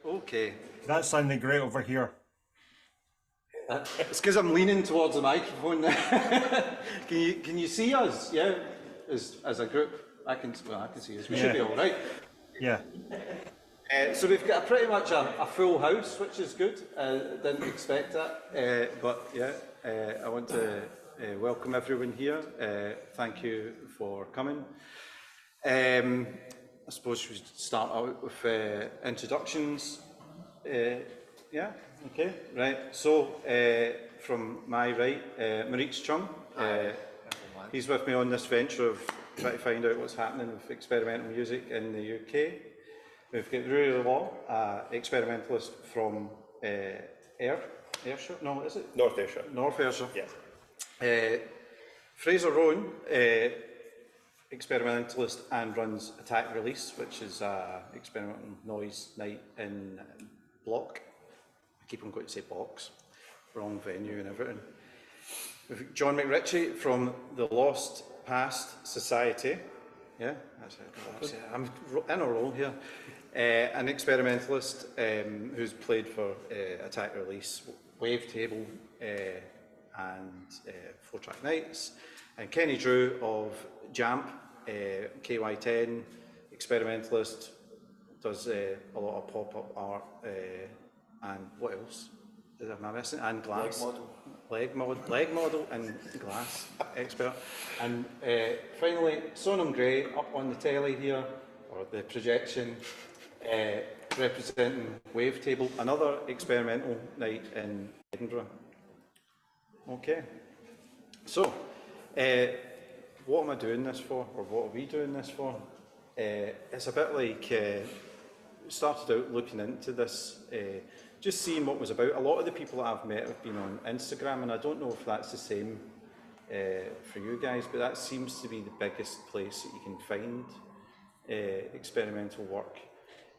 Okay. That's sounding great over here. It's because I'm leaning towards the microphone. Can you see us? Yeah, as a group, I can see us. We should be all right. Yeah. So we've got pretty much a full house, which is good. Didn't expect that, but yeah, I want to welcome everyone here. Thank you for coming. I suppose we should start out with introductions. Yeah, okay, right. So, from my right, McRitchie. He's with me on this venture of trying to find out what's happening with experimental music in the UK. We've got Ruaridh, experimentalist from Ayrshire? No, is it? North Ayrshire. North Ayrshire. Yeah. Frazer, Rowan, experimentalist and runs Attack Release, which is experimental noise night in Block. I keep on going to say Box, wrong venue and everything. We've got John McRitchie from the Lost Past Society. Yeah, that's it. I'm in a roll here. An experimentalist who's played for Attack Release, Wavetable, and 4-track nights. And Keny Drew of Jamp, KY-10, experimentalist, does a lot of pop-up art, and what else? Am I missing? And glass. Leg model and glass expert. And finally, Sonam Gray up on the telly here, or the projection, representing Wavetable, another experimental night in Edinburgh. Okay, so what am I doing this for, or what are we doing this for? It's a bit like, started out looking into this, just seeing what was about. A lot of the people that I've met have been on Instagram, and I don't know if that's the same for you guys, but that seems to be the biggest place that you can find experimental work.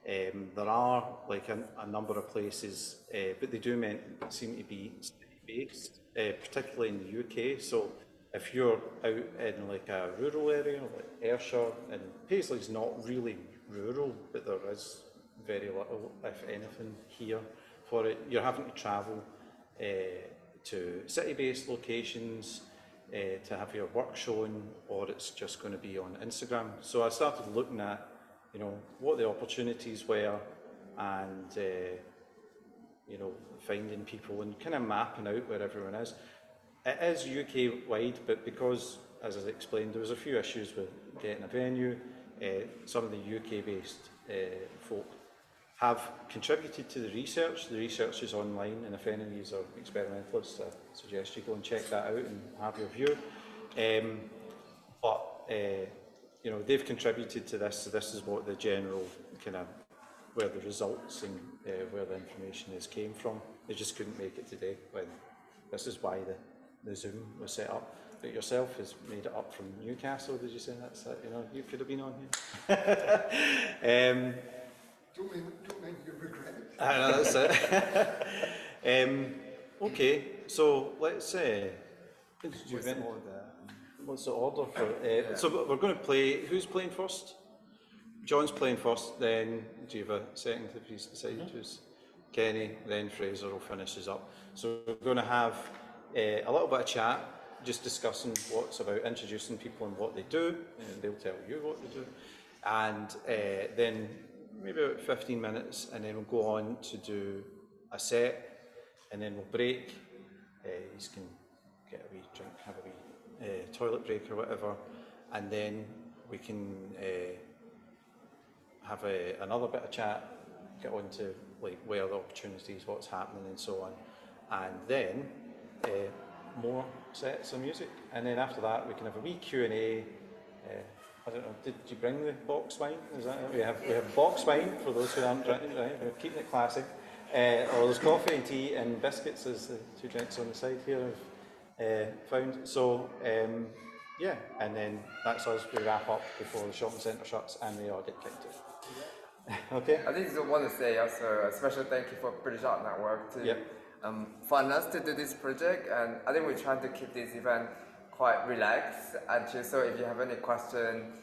There are like a number of places, but they do seem to be city-based, particularly in the UK. So if you're out in like a rural area, like Ayrshire, and Paisley's not really rural, but there is very little, if anything, here for it. You're having to travel to city-based locations to have your work shown, or it's just going to be on Instagram. So I started looking at, you know, what the opportunities were, and you know, finding people and kind of mapping out where everyone is. It is UK-wide, but because, as I explained, there was a few issues with getting a venue. Some of the UK-based folk have contributed to the research. The research is online, and if any of these are experimentalists, I suggest you go and check that out and have your view. You know, they've contributed to this, so this is what the general kind of, where the results and where the information came from. They just couldn't make it today. When this is why the Zoom was set up. But yourself has made it up from Newcastle, did you say? That's it, you know, you could have been on here. Don't make you regret it. I know, that's it. Okay, so let's say, what's the order for? So we're going to play, who's playing first? John's playing first, then do you have a second if he's decided who's? Keny, then Frazer will finish us up. So we're going to have a little bit of chat, just discussing what's about, introducing people and what they do, and they'll tell you what they do. And then maybe about 15 minutes, and then we'll go on to do a set, and then we'll break. You can get a wee drink, have a wee toilet break or whatever, and then we can have another bit of chat, get on to like where the opportunities, what's happening and so on, and then more sets of music, and then after that we can have a wee Q&A. I don't know, did you bring the box wine? Is that it? We have box wine for those who aren't drinking, right? We're keeping it classic. Or there's coffee and tea and biscuits as the two drinks on the side here have found. So yeah, and then that's us. We wrap up before the shopping centre shuts and they all get kicked out. Okay. I just want to say also a special thank you for British Art Network to fund us to do this project, and I think we're trying to keep this event quite relaxed, and just so if you have any question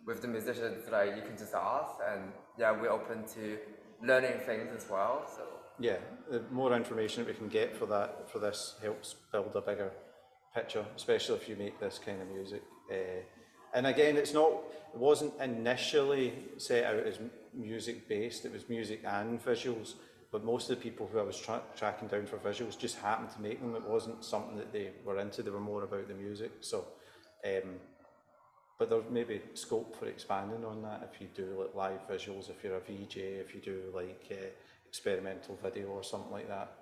with the musicians, like you can just ask, and yeah, we're open to learning things as well. So Yeah, the more information that we can get for that, for this, helps build a bigger picture, especially if you make this kind of music. And again, it wasn't initially set out as music based, it was music and visuals, but most of the people who I was tracking down for visuals just happened to make them. It wasn't something that they were into, they were more about the music. So, but there's maybe scope for expanding on that if you do like live visuals, if you're a VJ, if you do like experimental video or something like that.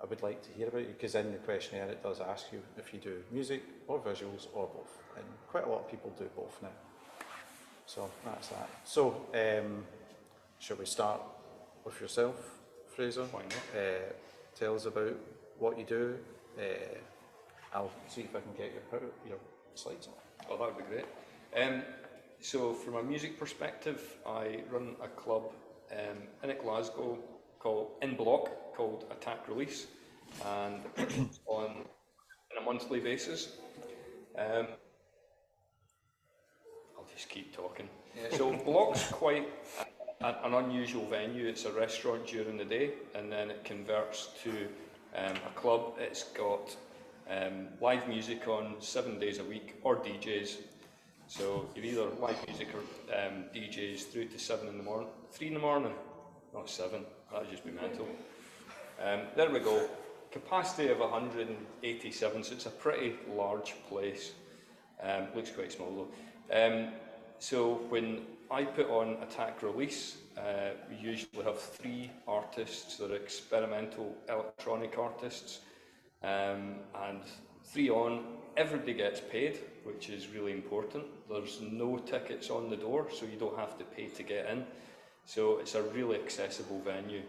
I would like to hear about you, because in the questionnaire it does ask you if you do music or visuals or both, and quite a lot of people do both now. So that's that. So shall we start with yourself, Frazer? Why not? Tell us about what you do. I'll see if I can get your slides on. Oh, that would be great. So from a music perspective, I run a club in Glasgow in block called Attack Release, and it's on a monthly basis. I'll just keep talking. So Block's quite an unusual venue. It's a restaurant during the day, and then it converts to a club. It's got live music on 7 days a week, or DJs. So you're either live music or DJs through to 7 in the morning, 3 in the morning, not 7, that'd just be mental. There we go, capacity of 187, so it's a pretty large place. Looks quite small though. So when I put on Attack Release, we usually have 3 artists that are experimental electronic artists, and 3 on. Everybody gets paid, which is really important. There's no tickets on the door, so you don't have to pay to get in. So it's a really accessible venue.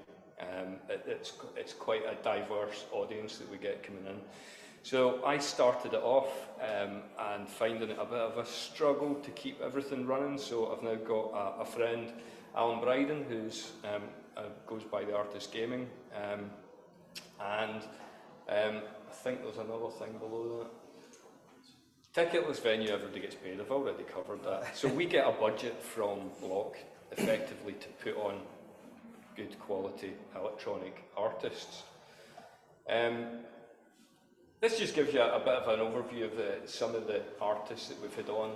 It's quite a diverse audience that we get coming in. So I started it off and finding it a bit of a struggle to keep everything running. So I've now got a friend, Alan Bryden, who's goes by the Artist Gaming, and I think there's another thing below that. Ticketless venue, everybody gets paid. I've already covered that. So we get a budget from Block, effectively, to put on good quality electronic artists. This just gives you a bit of an overview of some of the artists that we've had on.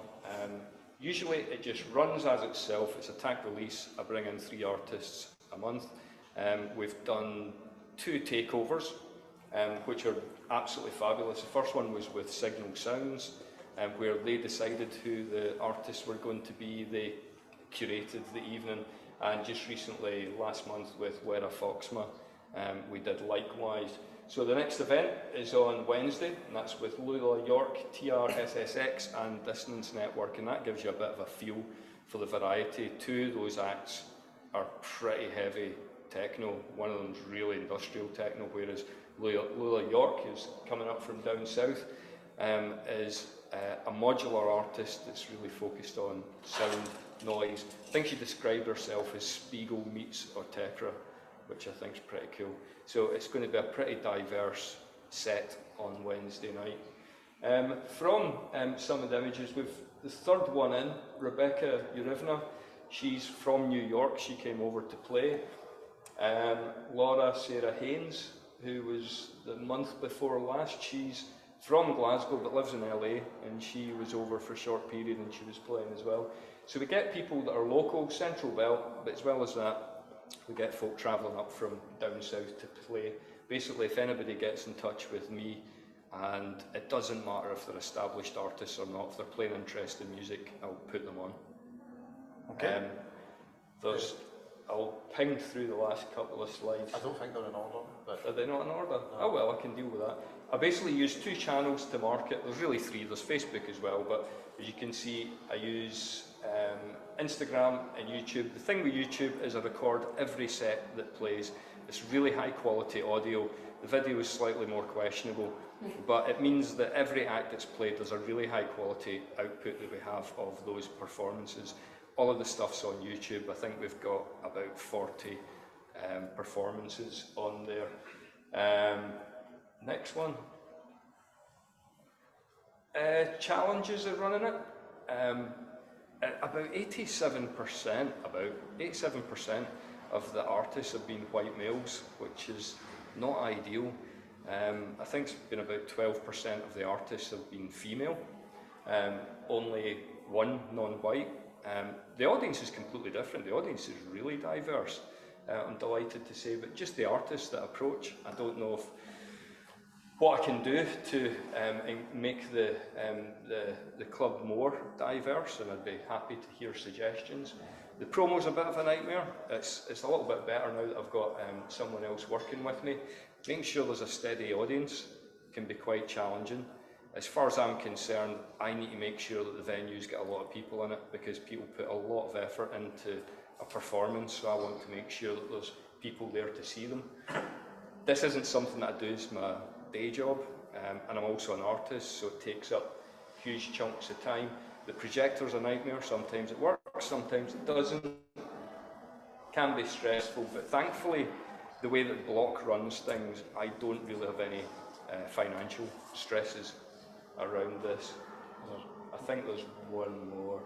Usually it just runs as itself. It's Attack Release. I bring in 3 artists a month. We've done 2 takeovers, which are absolutely fabulous. The first one was with Signal Sounds, where they decided who the artists were going to be. They curated the evening, and just recently, last month, with Wera Foxma, we did likewise. So the next event is on Wednesday, and that's with Lula York, TRSSX and Dissonance Network, and that gives you a bit of a feel for the variety. 2 of those acts are pretty heavy techno. One of them's really industrial techno, whereas Lula York, who's coming up from down south, is a modular artist that's really focused on sound, noise. I think she described herself as Spiegel meets Orchestra, which I think is pretty cool. So it's going to be a pretty diverse set on Wednesday night. From some of the images, we've the 3rd one in, Rebecca Urivna. She's from New York. She came over to play. Laura Sarah Haynes, who was the month before last, she's from Glasgow but lives in LA, and she was over for a short period and she was playing as well. So we get people that are local, Central Belt, but as well as that, we get folk travelling up from down south to play. Basically, if anybody gets in touch with me, and it doesn't matter if they're established artists or not, if they're playing interesting music, I'll put them on. Okay. I'll ping through the last couple of slides. I don't think they're in order. But Are they not in order? No. Oh well, I can deal with that. I basically use 2 channels to market. There's really 3. There's Facebook as well, but as you can see, I use Instagram and YouTube. The thing with YouTube is I record every set that plays. It's really high quality audio. The video is slightly more questionable, but it means that every act that's played, there's a really high quality output that we have of those performances. All of the stuff's on YouTube. I think we've got about 40 performances on there. Next one. Challenges of running it. About 87%, of the artists have been white males, which is not ideal. I think it's been about 12% of the artists have been female, only one non-white. The audience is completely different, the audience is really diverse, I'm delighted to say, but just the artists that approach, I don't know if what I can do to make the club more diverse, and I'd be happy to hear suggestions. The promo's a bit of a nightmare. It's a little bit better now that I've got someone else working with me. Making sure there's a steady audience can be quite challenging. As far as I'm concerned, I need to make sure that the venues get a lot of people in it, because people put a lot of effort into a performance, so I want to make sure that there's people there to see them. This isn't something that I do as my day job, and I'm also an artist, so it takes up huge chunks of time. The projector's a nightmare, sometimes it works, sometimes it doesn't. Can be stressful, but thankfully the way that Block runs things, I don't really have any financial stresses around this. I think there's one more.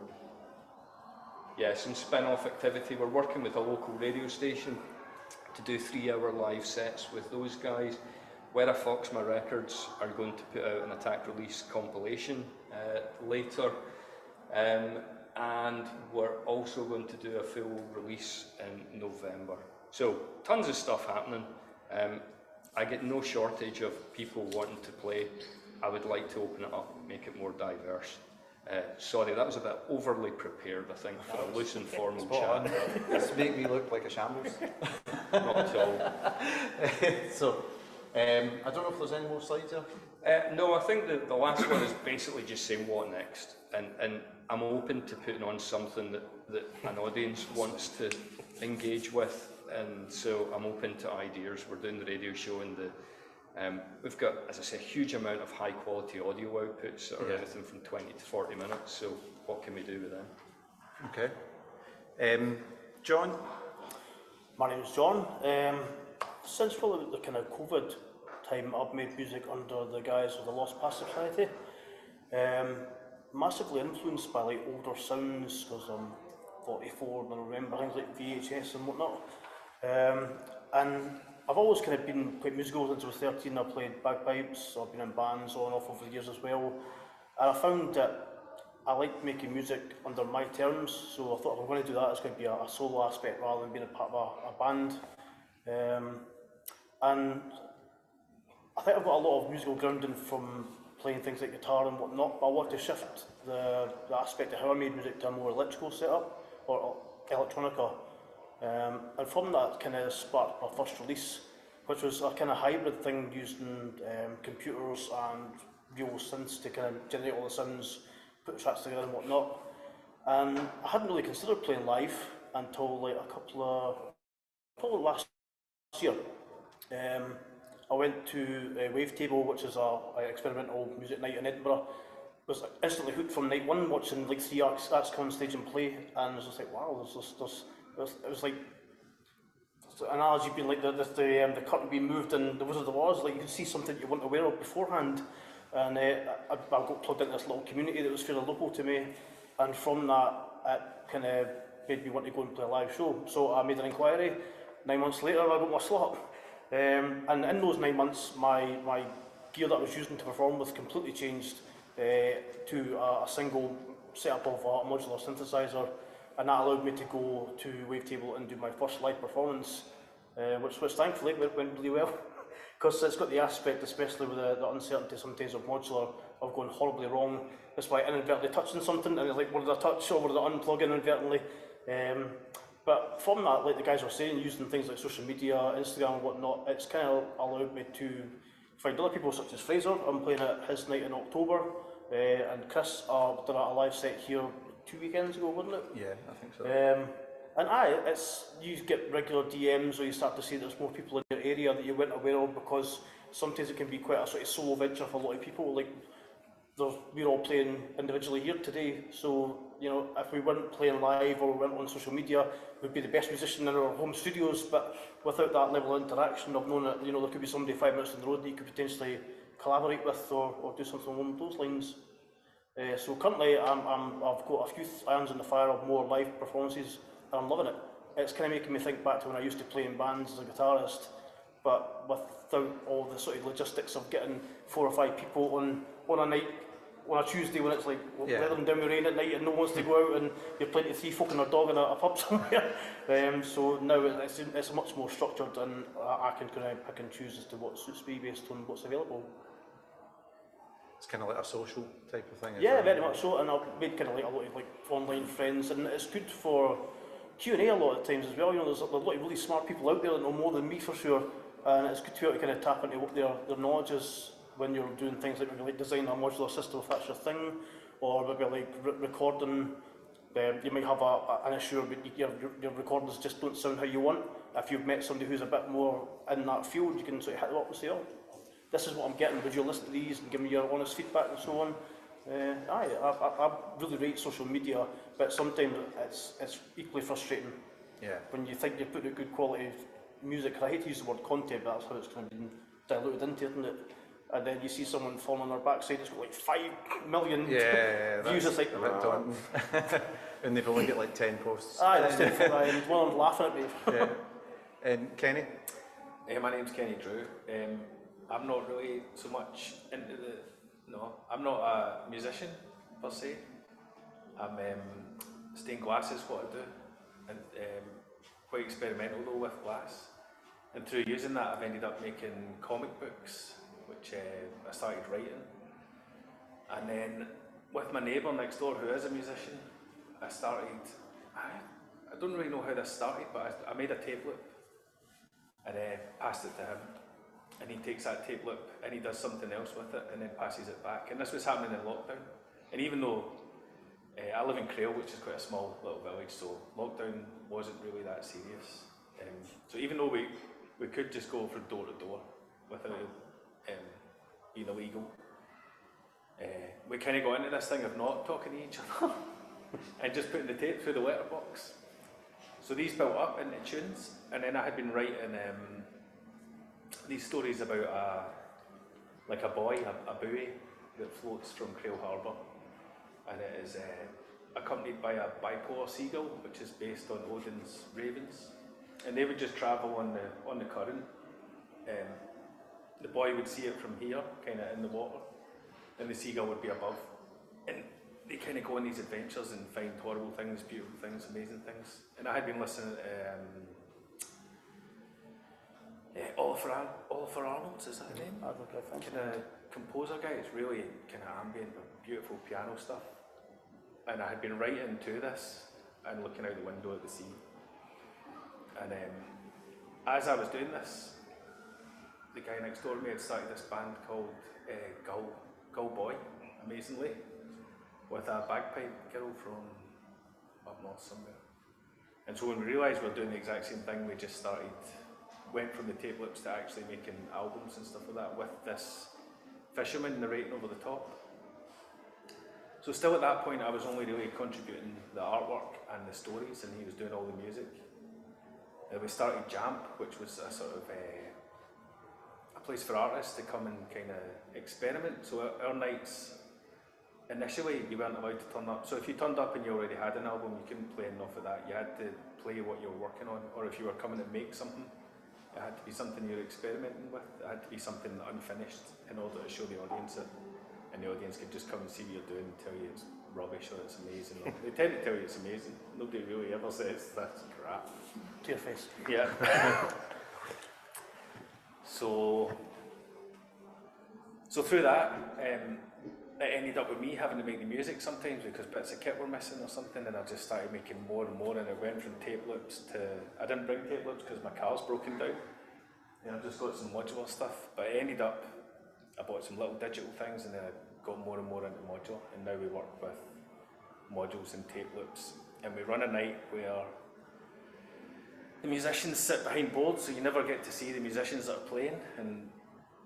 Yeah, some spin-off activity. We're working with a local radio station to do 3-hour live sets with those guys. Where I Fox My Records are going to put out an Attack Release compilation later, and we're also going to do a full release in November. So tons of stuff happening. I get no shortage of people wanting to play. I would like to open it up, make it more diverse. Sorry, that was a bit overly prepared, I think, for a loose and formal chat. This make me look like a shambles. Not at all. So, I don't know if there's any more slides here. No, I think the last one is basically just saying what next, and I'm open to putting on something that an audience wants to engage with, and so I'm open to ideas. We're doing the radio show, and we've got, as I say, a huge amount of high quality audio outputs that are anything from 20 to 40 minutes, so what can we do with them? Okay. John? My name is John. Since probably the kind of COVID time, I've made music under the guise of the Lost Past Society. Massively influenced by like older sounds, because I'm 44 and I remember things like VHS and whatnot. And I've always kind of been quite musical since I was 13. I played bagpipes, I've been in bands on and off over the years as well. And I found that I liked making music under my terms, so I thought if I'm going to do that, it's going to be a solo aspect rather than being a part of a band. And I think I've got a lot of musical grounding from playing things like guitar and whatnot, but I want to shift the aspect of how I made music to a more electrical setup, or electronica. And from that kind of sparked my first release, which was a kind of hybrid thing using computers and real synths to kind of generate all the sounds, put the tracks together and whatnot. And I hadn't really considered playing live until like probably last year. I went to Wavetable, which is a experimental music night in Edinburgh. Was instantly hooked from night one, watching like 3 acts come on stage and play, and it was just like, wow, it was like an analogy being like the curtain being moved and the Wizard of Oz, like you could see something you weren't aware of beforehand. And I got plugged into this little community that was fairly local to me, and from that it kind of made me want to go and play a live show. So I made an inquiry. 9 months later, I got my slot. And in those 9 months, my gear that I was using to perform with completely changed to a single setup of a modular synthesizer, and that allowed me to go to Wavetable and do my first live performance, which thankfully went really well, because it's got the aspect, especially with the uncertainty sometimes of modular, of going horribly wrong. It's like inadvertently touching something, and it's like, what did I touch, or what did I unplug inadvertently? But from that, like the guys were saying, using things like social media, Instagram and whatnot, it's kind of allowed me to find other people such as Frazer. I'm playing at his night in October, and Chris did a live set here 2 weekends ago, wasn't it? Yeah, I think so. And you get regular DMs, or you start to see there's more people in your area that you weren't aware of, because sometimes it can be quite a sort of solo venture for a lot of people. Like we're all playing individually here today, so you know, if we weren't playing live or we weren't on social media, we'd be the best musician in our home studios, but without that level of interaction, of knowing that, you know, there could be somebody 5 minutes on the road that you could potentially collaborate with, or do something along those lines. So currently I've got a few irons in the fire of more live performances and I'm loving it. It's kind of making me think back to when I used to play in bands as a guitarist, but without all the sort of logistics of getting 4 or 5 people on a night, on a Tuesday when it's like let them down the rain at night and no one wants to go out and you're playing to 3 folk and a dog in a pub somewhere. So now it's much more structured and I can kind of pick and choose as to what suits me based on what's available. It's kind of like a social type of thing. Yeah, very much so, and I've made kind of like a lot of like online friends, and it's good for Q&A a lot of times as well. You know, there's a lot of really smart people out there that know more than me for sure, and it's good to be able to kind of tap into what their knowledge is when you're doing things like maybe like designing a modular system if that's your thing, or maybe like recording. You might have an issue but your recordings just don't sound how you want. If you've met somebody who's a bit more in that field, you can sort of hit them up and say, oh, this is what I'm getting, would you listen to these and give me your honest feedback and so on. I really rate social media, but sometimes it's equally frustrating. Yeah. When you think you're putting out good quality music, I hate to use the word content, but that's how it's kind of been diluted into, isn't it? And then you see someone falling on their backside, it's got like 5 million views, it's like, a bit daunting. And they've only got like 10 posts. that's terrible, and one of them laughing at me. Yeah. And Kenny? My name's Keny Drew. I'm not really so much into I'm not a musician per se. I'm stained glass is what I do, and quite experimental though with glass. And through using that, I've ended up making comic books, which I started writing. And then with my neighbour next door, who is a musician, I don't really know how this started, but I made a tape loop and passed it to him. And he takes that tape loop and he does something else with it and then passes it back. And this was happening in lockdown. And even though I live in Crail, which is quite a small little village, so lockdown wasn't really that serious. So even though we could just go from door to door without being illegal, we kind of got into this thing of not talking to each other and just putting the tape through the letterbox. So these built up into tunes, and then I had been writing these stories about a buoy, a buoy that floats from Crail Harbour, and it is accompanied by a bipolar seagull, which is based on Odin's ravens, and they would just travel on the current. The buoy would see it from here, kind of in the water, and the seagull would be above, and they kind of go on these adventures and find horrible things, beautiful things, amazing things. And I had been listening to Oliver Arnold's, is that his name? Kind of composer guy. It's really kind of ambient, but beautiful piano stuff. And I had been writing to this and looking out the window at the sea. And as I was doing this, the guy next door to me had started this band called Gull Boy, amazingly, with a bagpipe girl from up north somewhere. And so when we realised we were doing the exact same thing, we just went from the tape loops to actually making albums and stuff like that with this fisherman narrating over the top. So still at that point I was only really contributing the artwork and the stories, and he was doing all the music. We started Jamp, which was a sort of a place for artists to come and kind of experiment. So our nights, initially you weren't allowed to turn up. So if you turned up and you already had an album, you couldn't play enough of that. You had to play what you were working on, or if you were coming to make something, it had to be something you were experimenting with. It had to be something unfinished in order to show the audience it. And the audience could just come and see what you're doing and tell you it's rubbish or it's amazing. Or they tend to tell you it's amazing. Nobody really ever says that's crap. To your face. Yeah. So through that, it ended up with me having to make the music sometimes because bits of kit were missing or something, and I just started making more and more, and it went from tape loops to... I didn't bring tape loops because my car's broken down, and I've just got some modular stuff, but it ended up, I bought some little digital things, and then I got more and more into modular, and now we work with modules and tape loops, and we run a night where the musicians sit behind boards, so you never get to see the musicians that are playing, and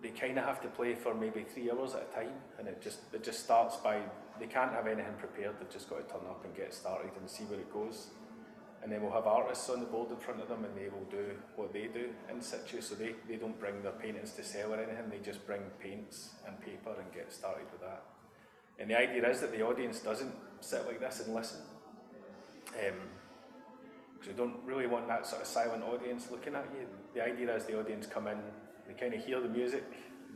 they kind of have to play for maybe 3 hours at a time, and it just starts by, they can't have anything prepared, they've just got to turn up and get started and see where it goes. And then we'll have artists on the board in front of them, and they will do what they do in situ, so they don't bring their paintings to sell or anything, they just bring paints and paper and get started with that. And the idea is that the audience doesn't sit like this and listen. Because we don't really want that sort of silent audience looking at you. The idea is the audience come in, they kind of hear the music,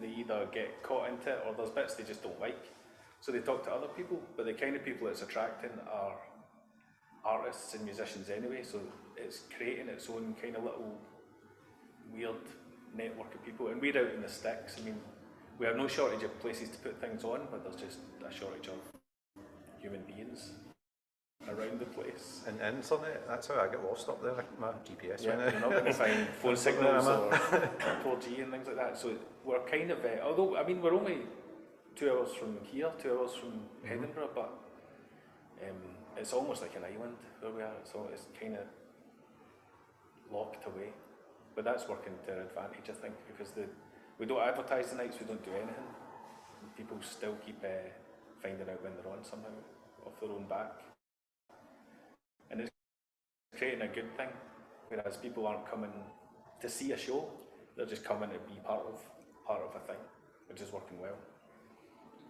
they either get caught into it or there's bits they just don't like. So they talk to other people, but the kind of people it's attracting are artists and musicians anyway, so it's creating its own kind of little weird network of people. And we're out in the sticks. I mean, we have no shortage of places to put things on, but there's just a shortage of human beings around the place. And internet, that's how I get lost up there, my GPS Yeah, went out. you're not going to find phone signals or 4G and things like that. So we're kind of, although, I mean, we're only 2 hours from here, 2 hours from Edinburgh, but it's almost like an island where we are, so it's kind of locked away. But that's working to our advantage, I think, because we don't advertise the nights, we don't do anything. People still keep finding out when they're on somehow, off their own back. And it's creating a good thing, whereas people aren't coming to see a show, they're just coming to be part of a thing, which is working well.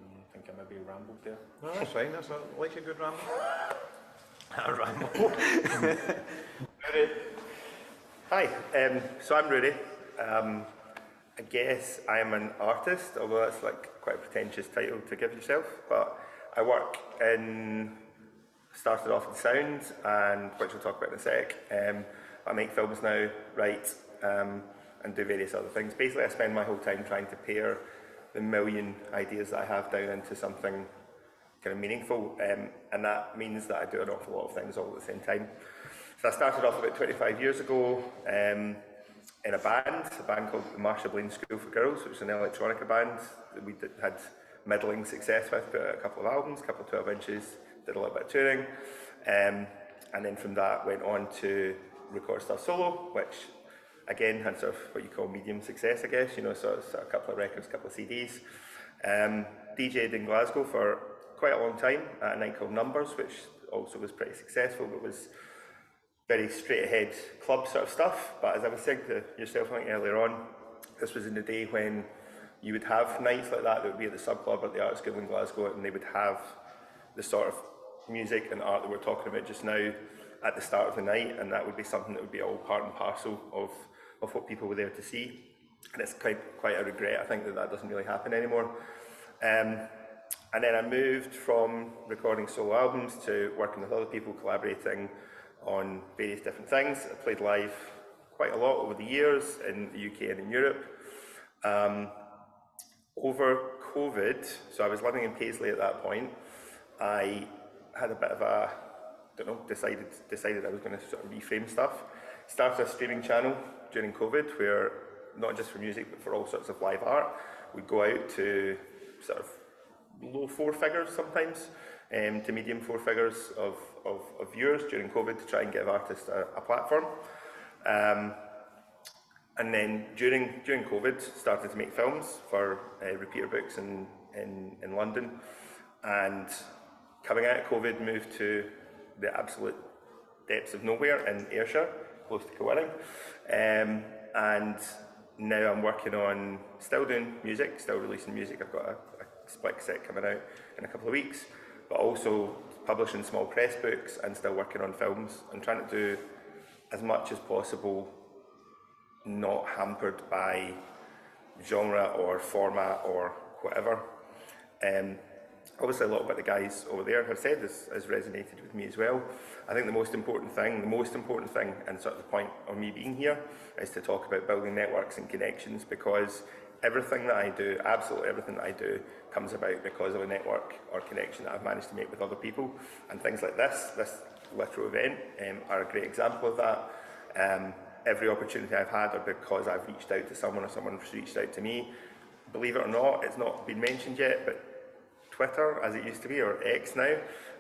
I think I maybe rambled there. No, that's fine, that's like a good ramble. A ramble. Hi, so I'm Ruaridh. I guess I'm an artist, although that's like quite a pretentious title to give yourself, but I work started off in sound, and which we'll talk about in a sec. I make films now, write, and do various other things. Basically, I spend my whole time trying to pair the million ideas that I have down into something kind of meaningful, and that means that I do an awful lot of things all at the same time. So I started off about 25 years ago in a band called the Marsha Blaine School for Girls, which is an electronica band that we had middling success with, put out a couple of albums, a couple of 12 inches, did a little bit of touring, and then from that went on to record stuff solo, which again had sort of what you call medium success, I guess, you know, so a couple of records, a couple of CDs. DJ'd in Glasgow for quite a long time at a night called Numbers, which also was pretty successful, but was very straight ahead club sort of stuff. But as I was saying to yourself, I think earlier on, this was in the day when you would have nights like that would be at the Sub Club or the Art School in Glasgow, and they would have the sort of music and art that we're talking about just now at the start of the night, and that would be something that would be all part and parcel of what people were there to see. And it's quite a regret, I think, that doesn't really happen anymore. And then I moved from recording solo albums to working with other people, collaborating on various different things. I played live quite a lot over the years in the UK and in Europe. Over COVID, so I was living in Paisley at that point, I had a bit of a, decided I was going to sort of reframe stuff. Started a streaming channel during COVID where, not just for music but for all sorts of live art, we'd go out to sort of low four figures sometimes, to medium four figures of viewers during COVID to try and give artists a platform. And then during COVID, started to make films for Repeater Books in London. And coming out of COVID, moved to the absolute depths of nowhere in Ayrshire, close to Keny. And now I'm working on, still doing music, still releasing music. I've got a split set coming out in a couple of weeks, but also publishing small press books and still working on films and trying to do as much as possible, not hampered by genre or format or whatever. Obviously, a lot of what the guys over there have said has resonated with me as well. I think the most important thing, and sort of the point of me being here, is to talk about building networks and connections, because everything that I do, absolutely everything that I do, comes about because of a network or connection that I've managed to make with other people. And things like this literal event, are a great example of that. Every opportunity I've had, or because I've reached out to someone or someone's reached out to me, believe it or not, it's not been mentioned yet, but Twitter, as it used to be, or X now,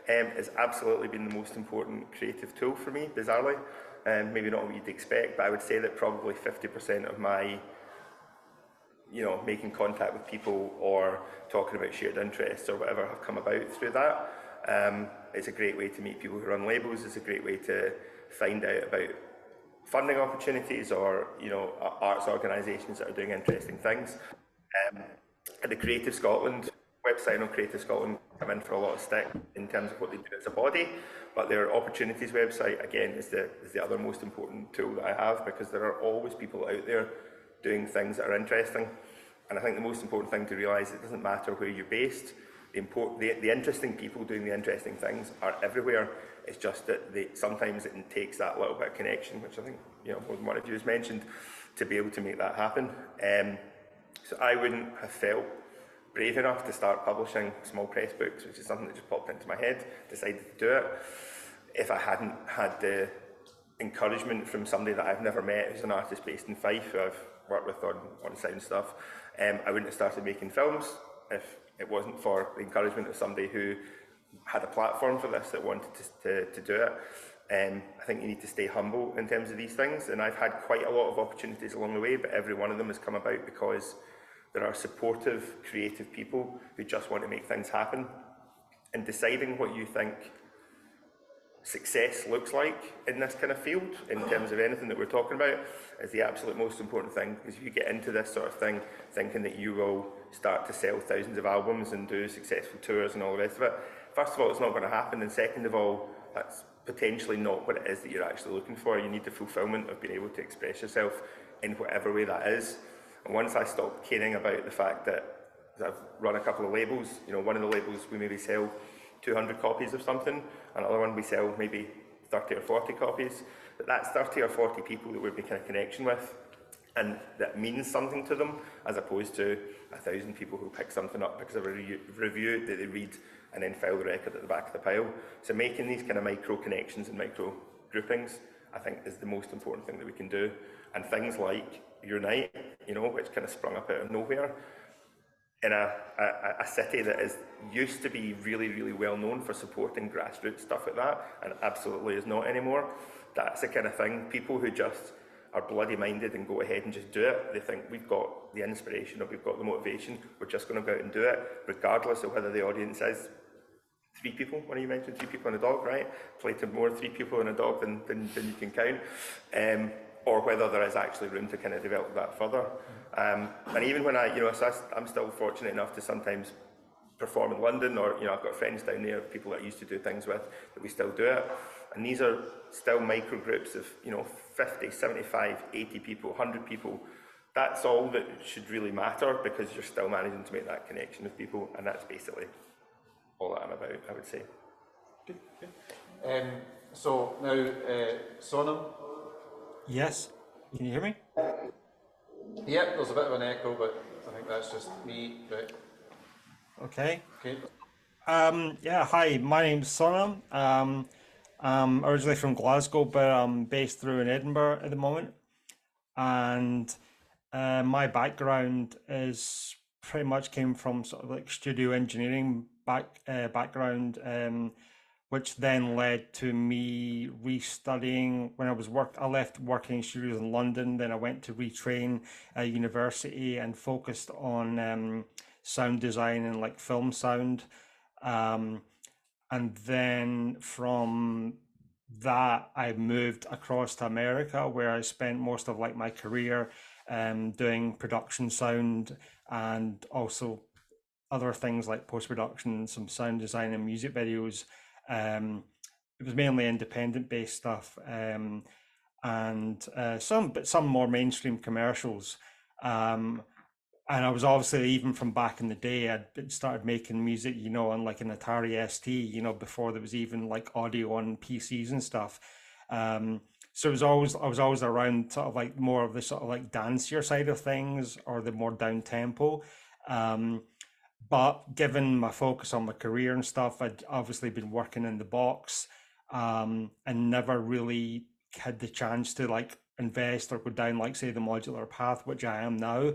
has absolutely been the most important creative tool for me, bizarrely. Maybe not what you'd expect, but I would say that probably 50% of my, making contact with people or talking about shared interests or whatever have come about through that. It's a great way to meet people who run labels. It's a great way to find out about funding opportunities or, arts organisations that are doing interesting things. At the Creative Scotland website, I know Creative Scotland come in for a lot of stick in terms of what they do as a body, but their opportunities website, again, is the other most important tool that I have, because there are always people out there doing things that are interesting. And I think the most important thing to realise, it doesn't matter where you're based, the interesting people doing the interesting things are everywhere. It's just that sometimes it takes that little bit of connection, which I think more than one of you has mentioned, to be able to make that happen. So I wouldn't have felt brave enough to start publishing small press books, which is something that just popped into my head, decided to do it, if I hadn't had the encouragement from somebody that I've never met, who's an artist based in Fife, who I've worked with on sound stuff. I wouldn't have started making films if it wasn't for the encouragement of somebody who had a platform for this, that wanted to do it. I think you need to stay humble in terms of these things, and I've had quite a lot of opportunities along the way, but every one of them has come about because there are supportive, creative people who just want to make things happen. And deciding what you think success looks like in this kind of field, in terms of anything that we're talking about, is the absolute most important thing. Because if you get into this sort of thing thinking that you will start to sell thousands of albums and do successful tours and all the rest of it, first of all, it's not going to happen, and second of all, that's potentially not what it is that you're actually looking for. You need the fulfilment of being able to express yourself in whatever way that is. And once I stopped caring about the fact that I've run a couple of labels, one of the labels we maybe sell 200 copies of something, another one we sell maybe 30 or 40 copies, that's 30 or 40 people that we're making a connection with, and that means something to them, as opposed to 1,000 people who pick something up because of a review that they read and then file the record at the back of the pile. So making these kind of micro connections and micro groupings, I think, is the most important thing that we can do. And things like your night, which kind of sprung up out of nowhere, in a city that is used to be really, really well known for supporting grassroots stuff like that, and absolutely is not anymore. That's the kind of thing, people who just are bloody minded and go ahead and just do it, they think we've got the inspiration or we've got the motivation, we're just going to go out and do it, regardless of whether the audience is 3 people, when you mentioned 3 people and a dog, right? Play to more 3 people and a dog than you can count. Or whether there is actually room to kind of develop that further. And even when I'm still fortunate enough to sometimes perform in London, or I've got friends down there, people that I used to do things with, that we still do it. And these are still micro groups of 50, 75, 80 people, 100 people. That's all that should really matter, because you're still managing to make that connection with people, and that's basically all that I'm about, I would say. Okay. So now, Sonam. Yes. Can you hear me? Yep, there's a bit of an echo, but I think that's just me. Right. Okay. Okay. Yeah, hi, my name's Sonam. I'm originally from Glasgow, but I'm based through in Edinburgh at the moment. And my background is pretty much came from sort of like studio engineering background, which then led to me restudying. When I left working in studios in London, then I went to retrain at university and focused on sound design and like film sound. And then from that, I moved across to America, where I spent most of like my career doing production sound, and also other things like post-production, some sound design and music videos. It was mainly independent based stuff, and some more mainstream commercials. And I was obviously, even from back in the day, I'd started making music, on like an Atari ST, before there was even like audio on PCs and stuff. So I was always around sort of like more of the sort of like dancier side of things, or the more down tempo. But given my focus on my career and stuff, I'd obviously been working in the box, and never really had the chance to like invest or go down like, say, the modular path, which I am now,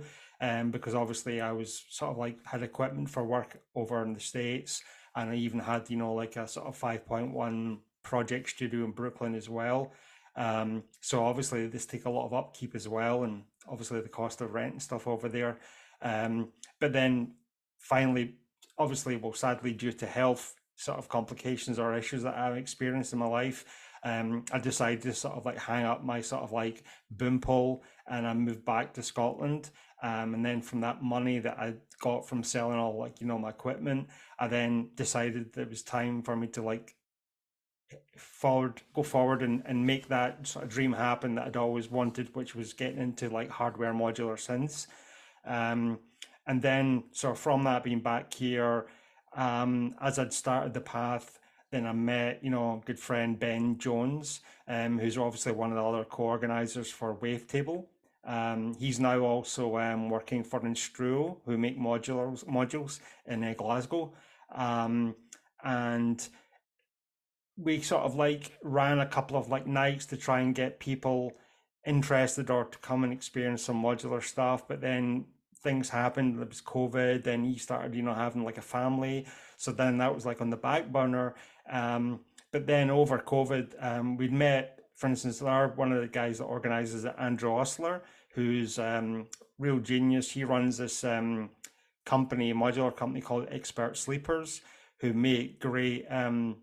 because obviously I was sort of like had equipment for work over in the States, and I even had like a sort of 5.1 project studio in Brooklyn as well. So obviously this take a lot of upkeep as well, and obviously the cost of rent and stuff over there. But then finally, obviously, well, sadly, due to health sort of complications or issues that I've experienced in my life, I decided to sort of like hang up my sort of like boom pole, and I moved back to Scotland. And then from that money that I got from selling all like, you know, my equipment, I then decided that it was time for me to like go forward and make that sort of dream happen that I'd always wanted, which was getting into like hardware modular synths. And then so from that, being back here, as I'd started the path, then I met, you know, a good friend Ben Jones, who's obviously one of the other co-organizers for Wavetable. He's now also working for Instruo, who make modules in Glasgow. And we sort of like ran a couple of like nights to try and get people interested or to come and experience some modular stuff, but then things happened. There was COVID, then he started, you know, having like a family, so then that was like on the back burner. But then over COVID, we'd met, for instance, one of the guys that organizes it, Andrew Osler, who's real genius. He runs this company, modular company called Expert Sleepers, who make great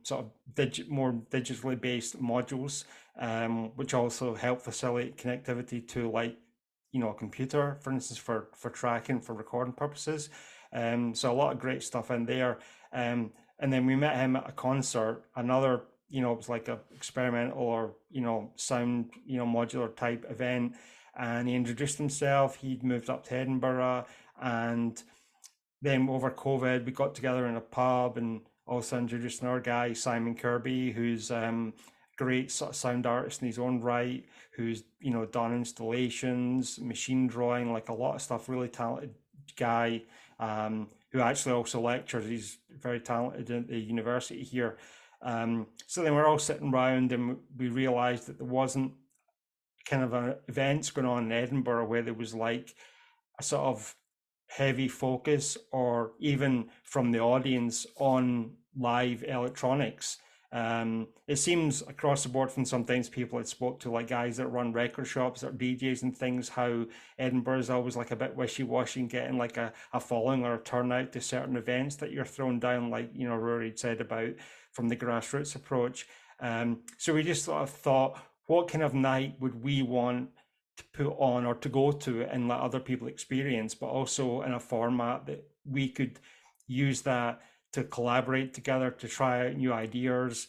sort of more digitally based modules, which also help facilitate connectivity to like, you know, a computer, for instance, for tracking, for recording purposes. So a lot of great stuff in there. And then we met him at a concert, another, you know, it was like a experimental or, you know, sound, you know, modular type event. And he introduced himself. He'd moved up to Edinburgh, and then over COVID, we got together in a pub and also introduced another guy, Simon Kirby, who's great sort of sound artist in his own right, who's, you know, done installations, machine drawing, like a lot of stuff, really talented guy, who actually also lectures. He's very talented at the university here. So then we're all sitting around and we realized that there wasn't kind of events going on in Edinburgh where there was like a sort of heavy focus, or even from the audience, on live electronics. It seems across the board from sometimes people had spoke to like guys that run record shops or DJs and things, how Edinburgh is always like a bit wishy-washy and getting like a following or a turnout to certain events that you're thrown down, like, you know, Ruaridh said about from the grassroots approach. So we just sort of thought, what kind of night would we want to put on or to go to and let other people experience, but also in a format that we could use that to collaborate together, to try out new ideas,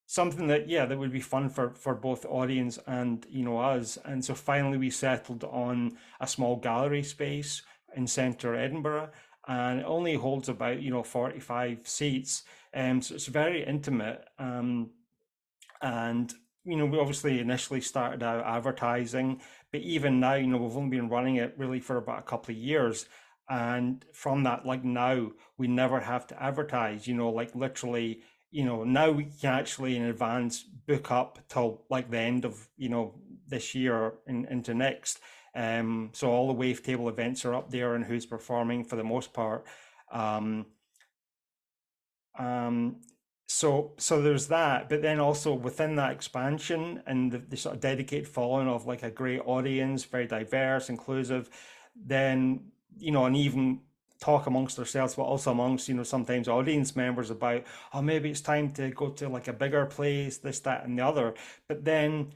something that, yeah, that would be fun for both the audience and, you know, us. And so finally we settled on a small gallery space in centre Edinburgh, and it only holds about, you know, 45 seats. So it's very intimate. And you know, we obviously initially started out advertising, but even now, you know, we've only been running it really for about a couple of years. And from that, like now, we never have to advertise, you know, like literally, you know, now we can actually in advance book up till like the end of, you know, this year and into next. So all the Wavetable events are up there and who's performing for the most part. So there's that, but then also within that expansion and the sort of dedicated following of like a great audience, very diverse, inclusive, then, you know, and even talk amongst ourselves, but also amongst, you know, sometimes audience members about, oh, maybe it's time to go to like a bigger place, this, that, and the other. But then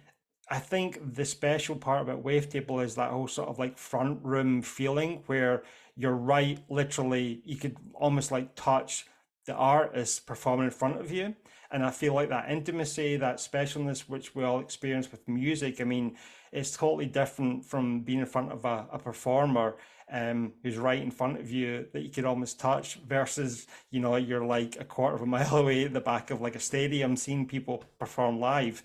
I think the special part about Wavetable is that whole sort of like front room feeling where you're right, literally, you could almost like touch the artist performing in front of you. And I feel like that intimacy, that specialness, which we all experience with music, I mean, it's totally different from being in front of a performer who's right in front of you that you could almost touch versus, you know, you're like a quarter of a mile away at the back of like a stadium seeing people perform live.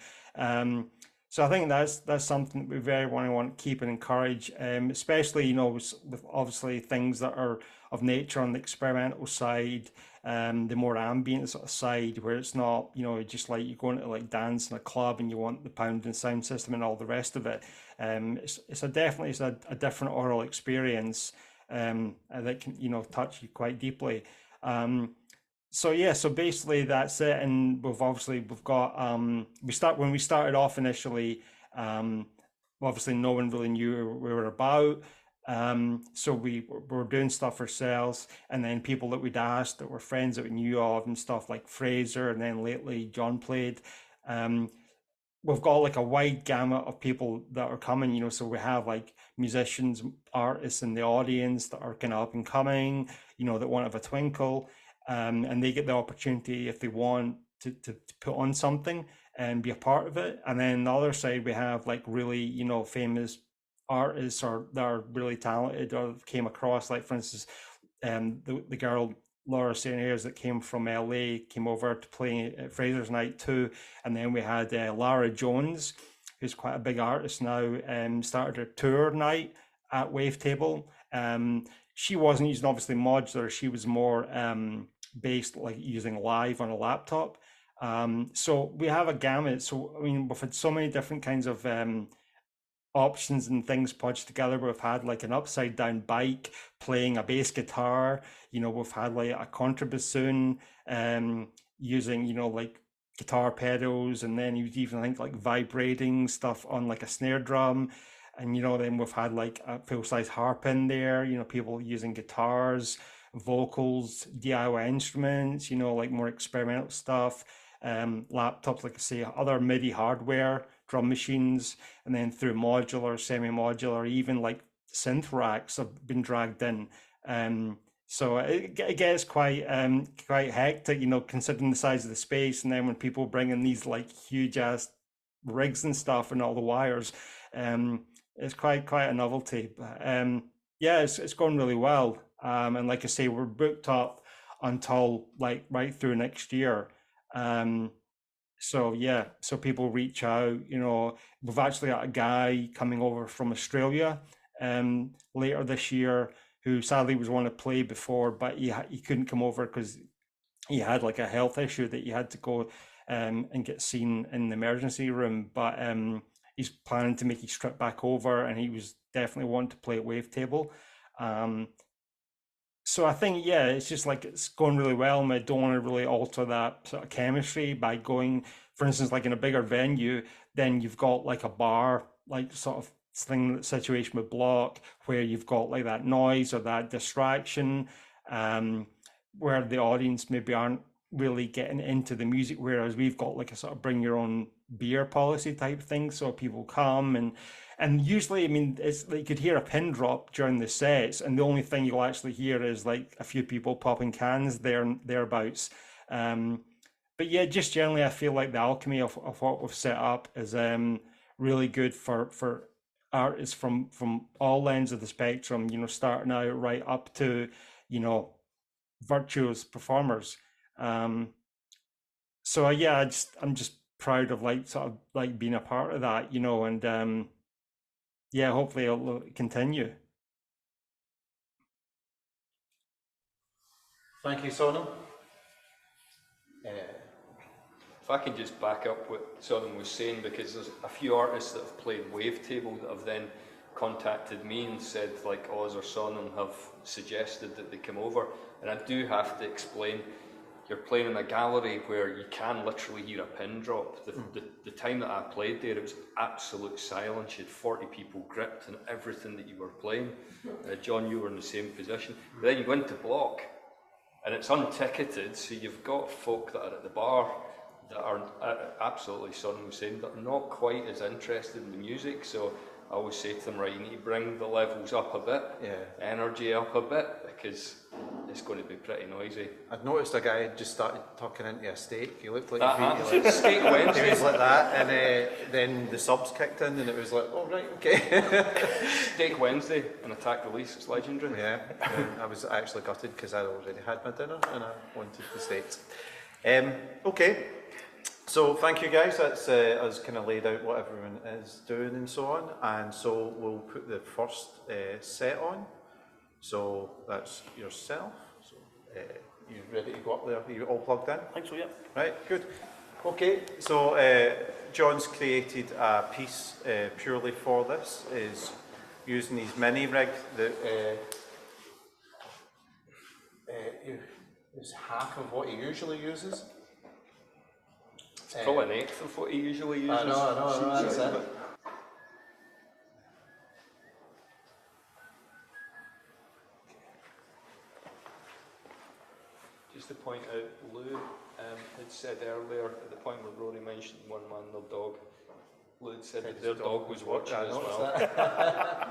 So I think that's something that we very want to keep and encourage, especially, you know, with obviously things that are of nature on the experimental side, the more ambient sort of side where it's not, you know, just like you're going to like dance in a club and you want the pounding sound system and all the rest of it. It's a different oral experience that can, you know, touch you quite deeply. So yeah, so basically that's it, and we've got when we started off initially, obviously no one really knew what we were about. So we were doing stuff ourselves, and then people that we'd asked that were friends that we knew of and stuff like Frazer, and then lately John played. We've got like a wide gamut of people that are coming, you know, so we have like musicians, artists in the audience that are kind of up and coming, you know, that want to have a twinkle, and they get the opportunity if they want to put on something and be a part of it. And then the other side, we have like really, you know, famous artists or that are really talented or came across, like for instance, the girl Laura St. Ayres that came from LA came over to play at Fraser's night too. And then we had Lara Jones, who's quite a big artist now, started her tour night at Wavetable. She wasn't using obviously modular, she was more based like using live on a laptop. So we have a gamut. So I mean, we've had so many different kinds of options and things pudged together. We've had like an upside down bike playing a bass guitar, you know, we've had like a contrabassoon using, you know, like guitar pedals, and then you'd even think like vibrating stuff on like a snare drum. And you know, then we've had like a full-size harp in there, you know, people using guitars, vocals, DIY instruments, you know, like more experimental stuff, laptops, like I say, other MIDI hardware, drum machines, and then through modular, semi-modular, even like synth racks have been dragged in. So it gets quite hectic, you know, considering the size of the space. And then when people bring in these like huge ass rigs and stuff and all the wires, it's quite a novelty. But yeah, it's going really well. And like I say, we're booked up until like right through next year. So yeah, so people reach out, you know, we've actually got a guy coming over from Australia later this year who sadly was wanting to play before, but he couldn't come over because he had like a health issue that he had to go and get seen in the emergency room. But he's planning to make his trip back over, and he was definitely wanting to play at Wavetable. So I think, yeah, it's just like it's going really well, and I don't want to really alter that sort of chemistry by going, for instance, like in a bigger venue, then you've got like a bar, like sort of situation with Block, where you've got like that noise or that distraction, where the audience maybe aren't really getting into the music, whereas we've got like a sort of bring your own beer policy type thing, so people come and usually, I mean, it's like you could hear a pin drop during the sets, and the only thing you'll actually hear is like a few people popping cans thereabouts. But yeah, just generally, I feel like the alchemy of what we've set up is really good for artists from all ends of the spectrum. You know, starting out right up to, you know, virtuous performers. So yeah, I'm just proud of like sort of like being a part of that, you know, and yeah, hopefully it'll continue. Thank you, Sonam. If I can just back up what Sonam was saying, because there's a few artists that have played Wavetable that have then contacted me and said like Oz or Sonam have suggested that they come over, and I do have to explain, you're playing in a gallery where you can literally hear a pin drop. The time that I played there, it was absolute silence. You had 40 people gripped and everything that you were playing. John, you were in the same position. But then you go into Block and it's unticketed, so you've got folk that are at the bar that are absolutely, Sonam was saying, that are not quite as interested in the music. So I always say to them, right, you need to bring the levels up a bit, energy up a bit, because it's going to be pretty noisy. I'd noticed a guy had just started talking into a steak. He looked like Steak Wednesday. He was like that, and then the subs kicked in, and it was like, oh right, okay. Steak Wednesday, an attack release, it's legendary. Yeah, I was actually gutted because I already had my dinner and I wanted the steaks. Okay, so thank you guys. That's us kind of laid out what everyone is doing and so on, and so we'll put the first set on. So that's yourself. So you ready to go up there? Are you all plugged in? I think so, yeah. Right, good. Okay, so John's created a piece purely for this, is using his mini rig that is half of what he usually uses. It's probably an eighth of what he usually uses. I know, that's it. just to point out, Lou had said earlier, at the point where Rory mentioned one man, their dog, Lou had said that their dog was watching as well.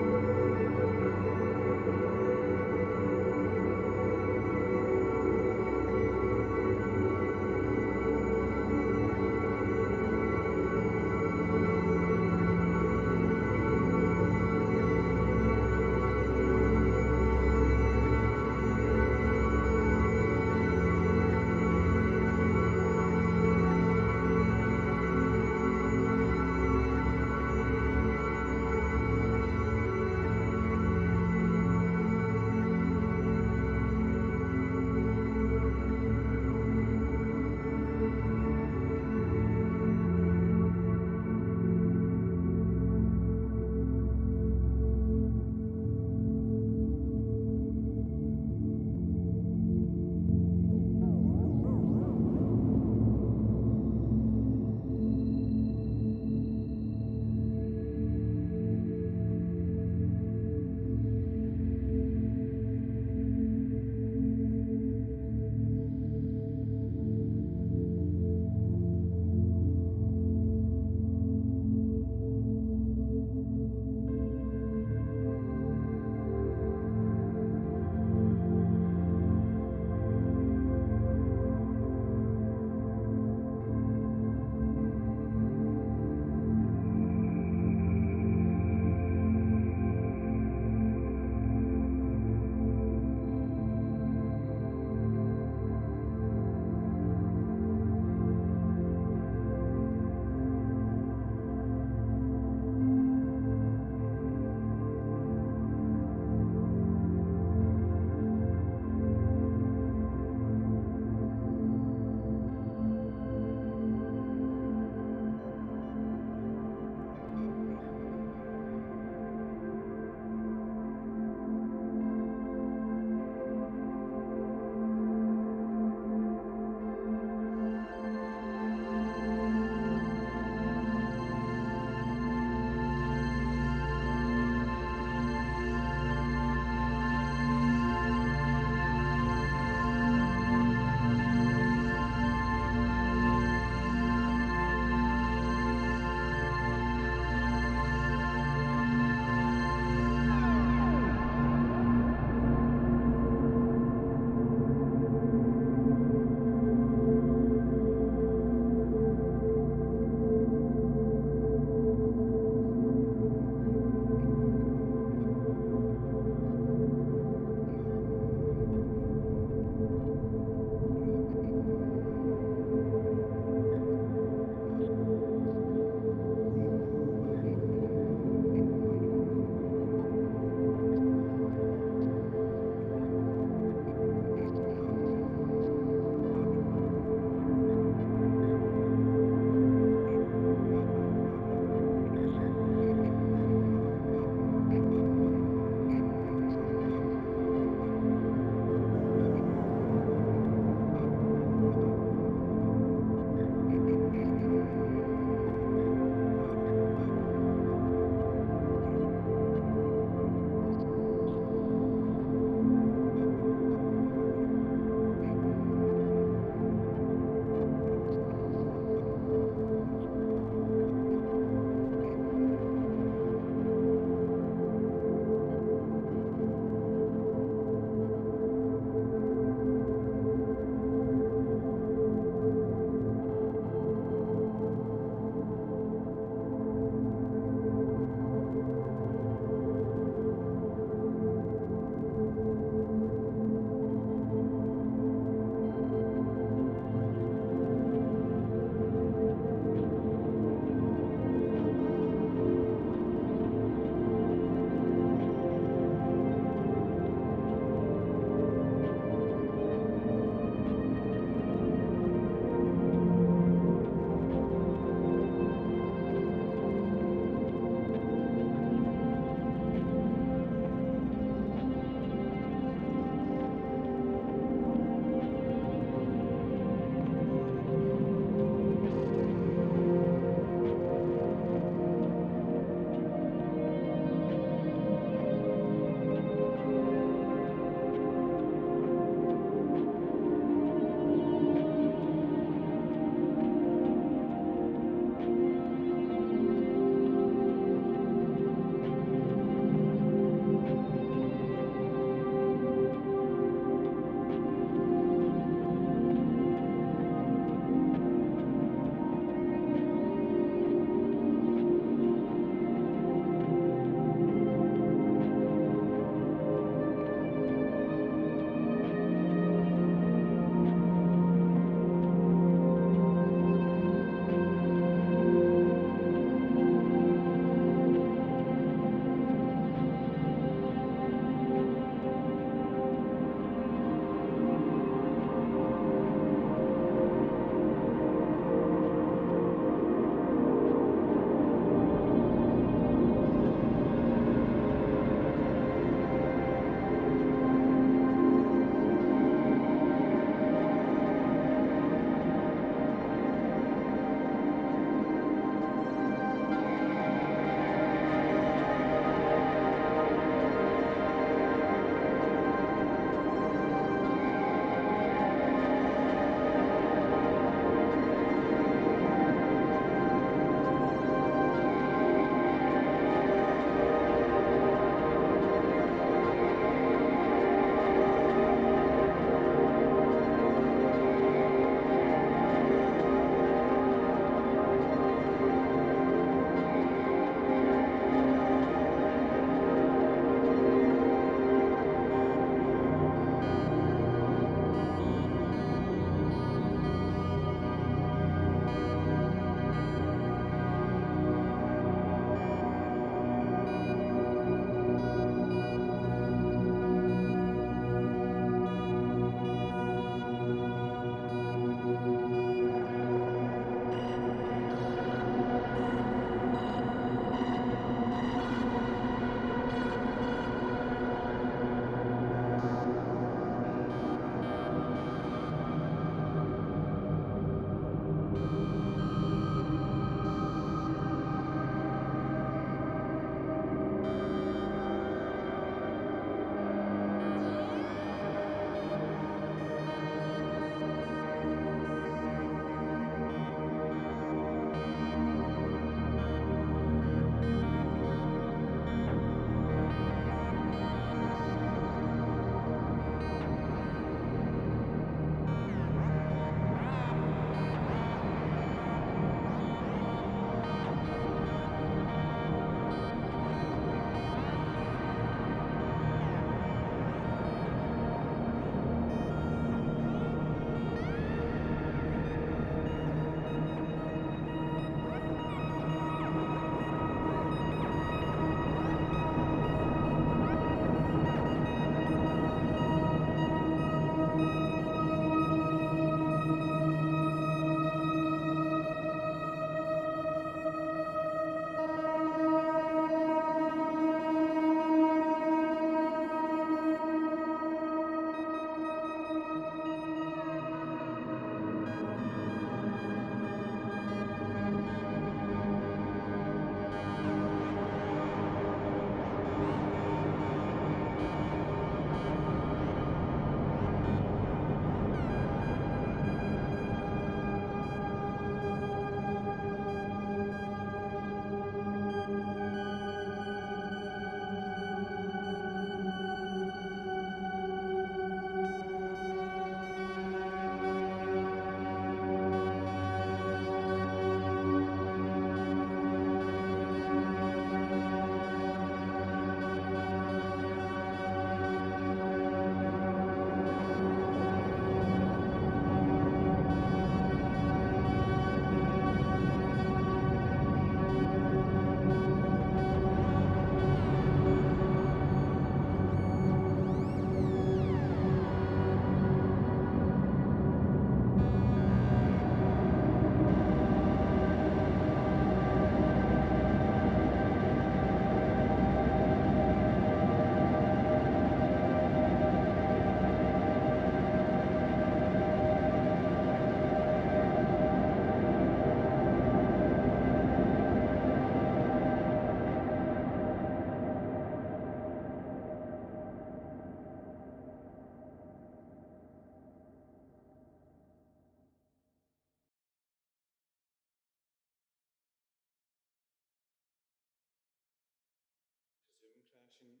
can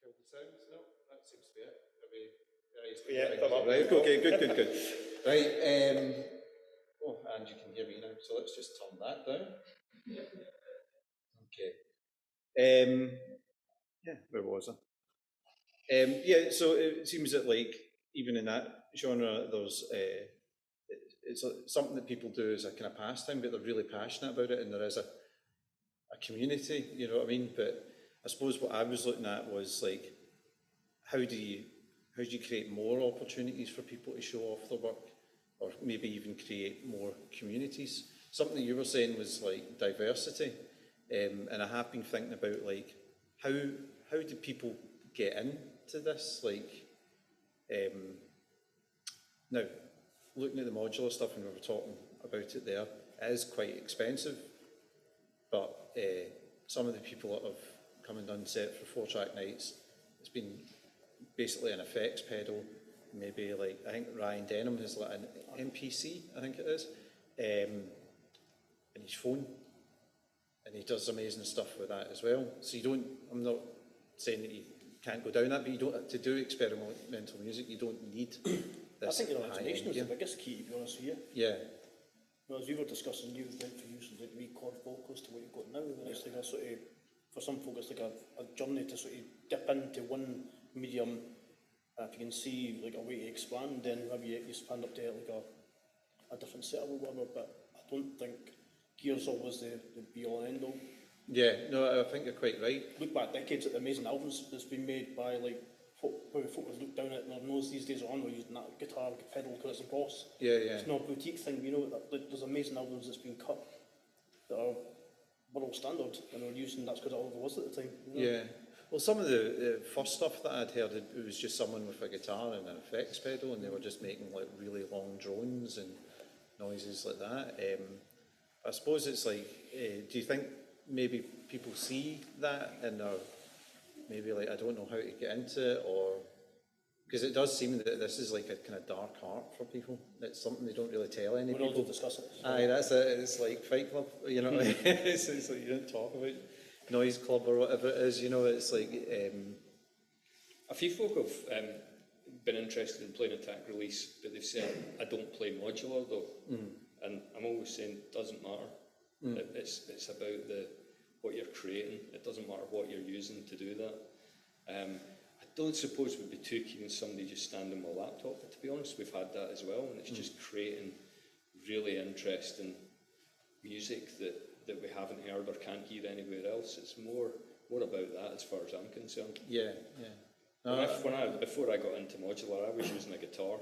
kill the sound. No, that seems to be it. Yeah, thumb up. Right, okay, good. Right, oh, and you can hear me now, so let's just turn that down. Okay. Yeah, where was I? Yeah, so it seems that, like, even in that genre, there's it's something that people do as a kind of pastime, but they're really passionate about it, and there is a community, you know what I mean? But I suppose what I was looking at was, like, how do you create more opportunities for people to show off their work, or maybe even create more communities? Something that you were saying was like diversity, and I have been thinking about, like, how do people get into this? Like, now, looking at the modular stuff, and we were talking about it there, it is quite expensive, but some of the people that have come and done set for 4-track nights, it's been basically an effects pedal, maybe, like, I think Ryan Denham has like an MPC, I think it is, and his phone, and he does amazing stuff with that as well. So you don't, I'm not saying that you can't go down that, but you don't, to do experimental music, you don't need this. I think your imagination is the biggest key, to be honest with you. Yeah. You know, as we were discussing, you think for use like record vocals to what you've got now, and it's like a sort of, for some folk, it's like a journey to sort of dip into one medium. If you can see like a way to expand, then maybe you expand up to like a different setup or whatever. But I don't think gear's always the be all and end all. Yeah, no, I think you're quite right. Look back decades at the amazing albums that's been made by, like, where folk have looked down at their nose these days on, we're using that guitar pedal because it's a boss. Yeah. It's not a boutique thing, you know. There's amazing albums that's been cut that are world standard, and we're using that's because all there was at the time. You know? Yeah. Well, some of the first stuff that I'd heard, it was just someone with a guitar and an effects pedal, and they were just making, like, really long drones and noises like that. I suppose it's like, do you think maybe people see that and are maybe like, I don't know how to get into it, or because it does seem that this is like a kind of dark art for people. It's something they don't really tell any people. We don't discuss it. Aye, that's it. It's like Fight Club, you know. it's like you don't talk about Noise Club or whatever it is, you know. It's like a few folk have been interested in playing attack release, but they've said, I don't play modular though. And I'm always saying it doesn't matter. It's about what you're creating. It doesn't matter what you're using to do that. I don't suppose we'd be too keen on somebody just standing with a laptop, but to be honest, we've had that as well, and it's just creating really interesting music that we haven't heard or can't hear anywhere else. It's more about that as far as I'm concerned. Yeah. Before I got into modular, I was using a guitar.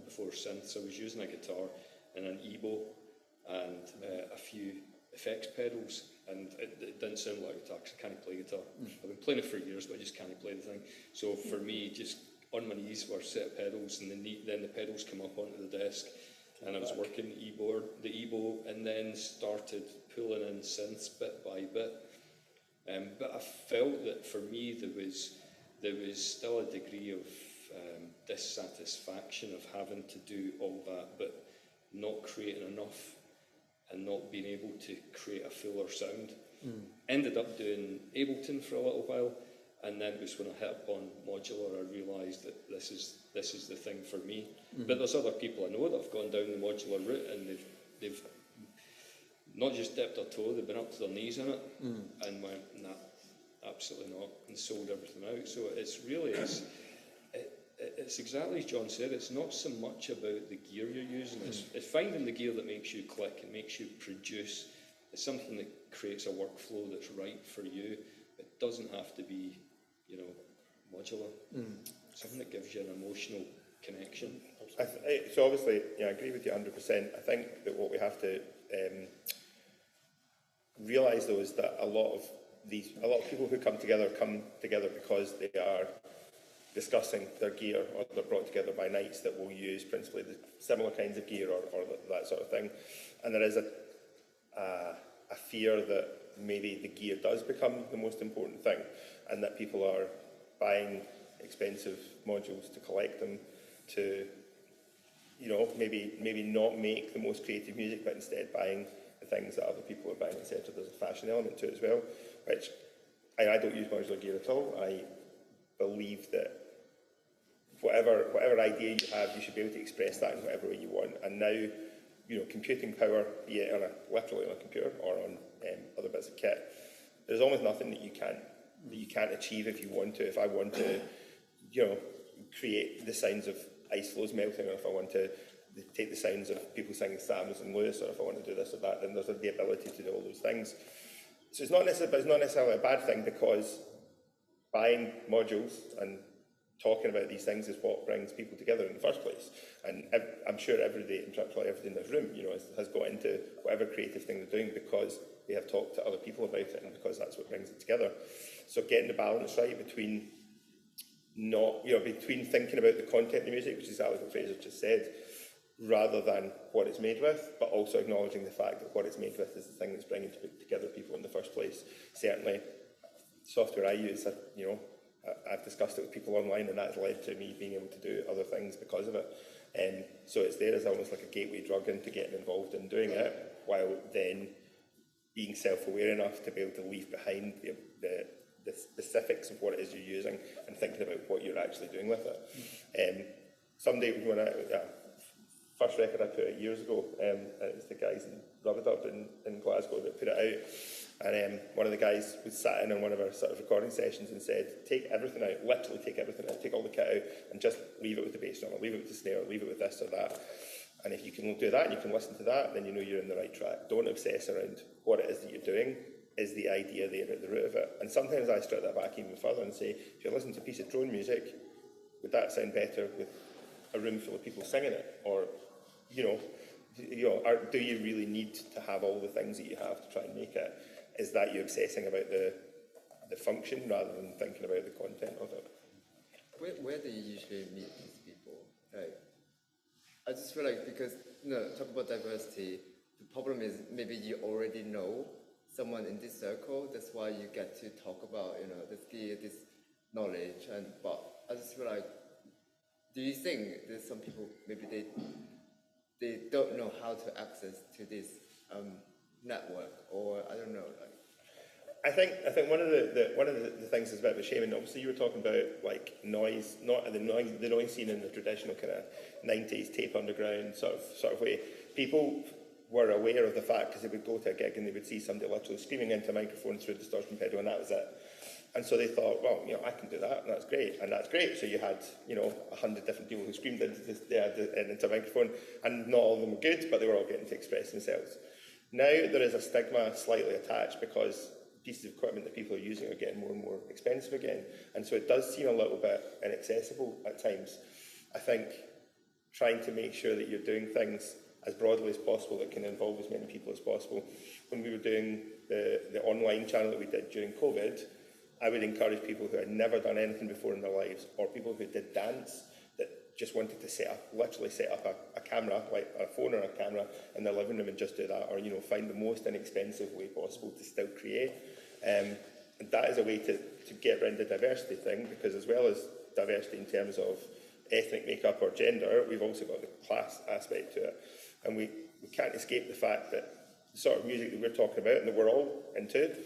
Before synths, I was using a guitar and an EBO and a few effects pedals, and it didn't sound like a guitar because I can't play guitar. I've been playing it for years, but I just can't play the thing. So for me, just on my knees were set pedals, and then the pedals come up onto the desk, and I was working the EBO, and then started pulling in synths bit by bit. But I felt that for me there was still a degree of dissatisfaction of having to do all that, but not creating enough and not being able to create a fuller sound. Ended up doing Ableton for a little while, and then it was when I hit upon modular, I realised that this is the thing for me. But there's other people I know that have gone down the modular route, and they've not just dipped their toe, they've been up to their knees in it and went, nah, absolutely not, and sold everything out. So it's exactly as John said, it's not so much about the gear you're using, it's finding the gear that makes you click and makes you produce. It's something that creates a workflow that's right for you. It doesn't have to be, modular. Something that gives you an emotional connection. So obviously, I agree with you 100%. I think that what we have to realise though is that a lot of people who come together because they are discussing their gear, or they're brought together by nights that will use principally the similar kinds of gear or that sort of thing. And there is a fear that maybe the gear does become the most important thing, and that people are buying expensive modules to collect them to, maybe not make the most creative music, but instead buying the things that other people are buying, etc. There's a fashion element to it as well, which I don't use modular gear at all. I believe that whatever idea you have, you should be able to express that in whatever way you want. And now, you know, computing power, be it literally on a computer or on other bits of kit, there's almost nothing that you can't achieve if you want to. If I want to, you know, create the sounds of ice floes melting, or if I want to take the sounds of people singing Sams and Lewis, or if I want to do this or that, then there's the ability to do all those things. So it's not necessarily a bad thing, because buying modules and talking about these things is what brings people together in the first place. And I'm sure everybody in this room, you know, has got into whatever creative thing they're doing because they have talked to other people about it, and because that's what brings it together. So getting the balance right between between thinking about the content of the music, which is exactly what Frazer just said, rather than what it's made with, but also acknowledging the fact that what it's made with is the thing that's bringing together people in the first place. Certainly, software I use, I've discussed it with people online, and that's led to me being able to do other things because of it. So it's there as almost like a gateway drug into getting involved in doing it, while then being self-aware enough to be able to leave behind the specifics of what it is you're using and thinking about what you're actually doing with it. Someday, when first record I put out years ago, it was the guys in Ruaridh in Glasgow that put it out, and one of the guys was sat in on one of our sort of recording sessions and said, take everything out, literally take everything out, take all the kit out and just leave it with the bass drum, or leave it with the snare, or leave it with this or that. And if you can do that and you can listen to that, then you know you're in the right track. Don't obsess around what it is that you're doing. Is the idea there at the root of it? And sometimes I strip that back even further and say, if you're listening to a piece of drone music, would that sound better with a room full of people singing it? Or, do you really need to have all the things that you have to try and make it? Is that you obsessing about the function rather than thinking about the content of it? Where do you usually meet these people? Like, I just feel like, because talk about diversity, the problem is maybe you already know someone in this circle, that's why you get to talk about, the skill, this knowledge, but I just feel like, do you think there's some people, maybe they don't know how to access to this network, or I don't know, like. I think one of the things is a bit of a shame, and obviously you were talking about like noise, not the noise scene in the traditional kind of 90s tape underground sort of way. People were aware of the fact, because they would go to a gig and they would see somebody literally screaming into a microphone through a distortion pedal, and that was it. And so they thought, well, I can do that, and that's great. And that's great. So you had, 100 different people who screamed into a microphone, and not all of them were good, but they were all getting to express themselves. Now there is a stigma slightly attached, because pieces of equipment that people are using are getting more and more expensive again. And so it does seem a little bit inaccessible at times. I think trying to make sure that you're doing things as broadly as possible that can involve as many people as possible. When we were doing the online channel that we did during COVID, I would encourage people who had never done anything before in their lives, or people who did dance, that just wanted to literally set up a camera, like a phone or a camera in their living room and just do that, or find the most inexpensive way possible to still create. And that is a way to get around the diversity thing, because as well as diversity in terms of ethnic makeup or gender, we've also got the class aspect to it. And we can't escape the fact that the sort of music that we're talking about and that we're all into,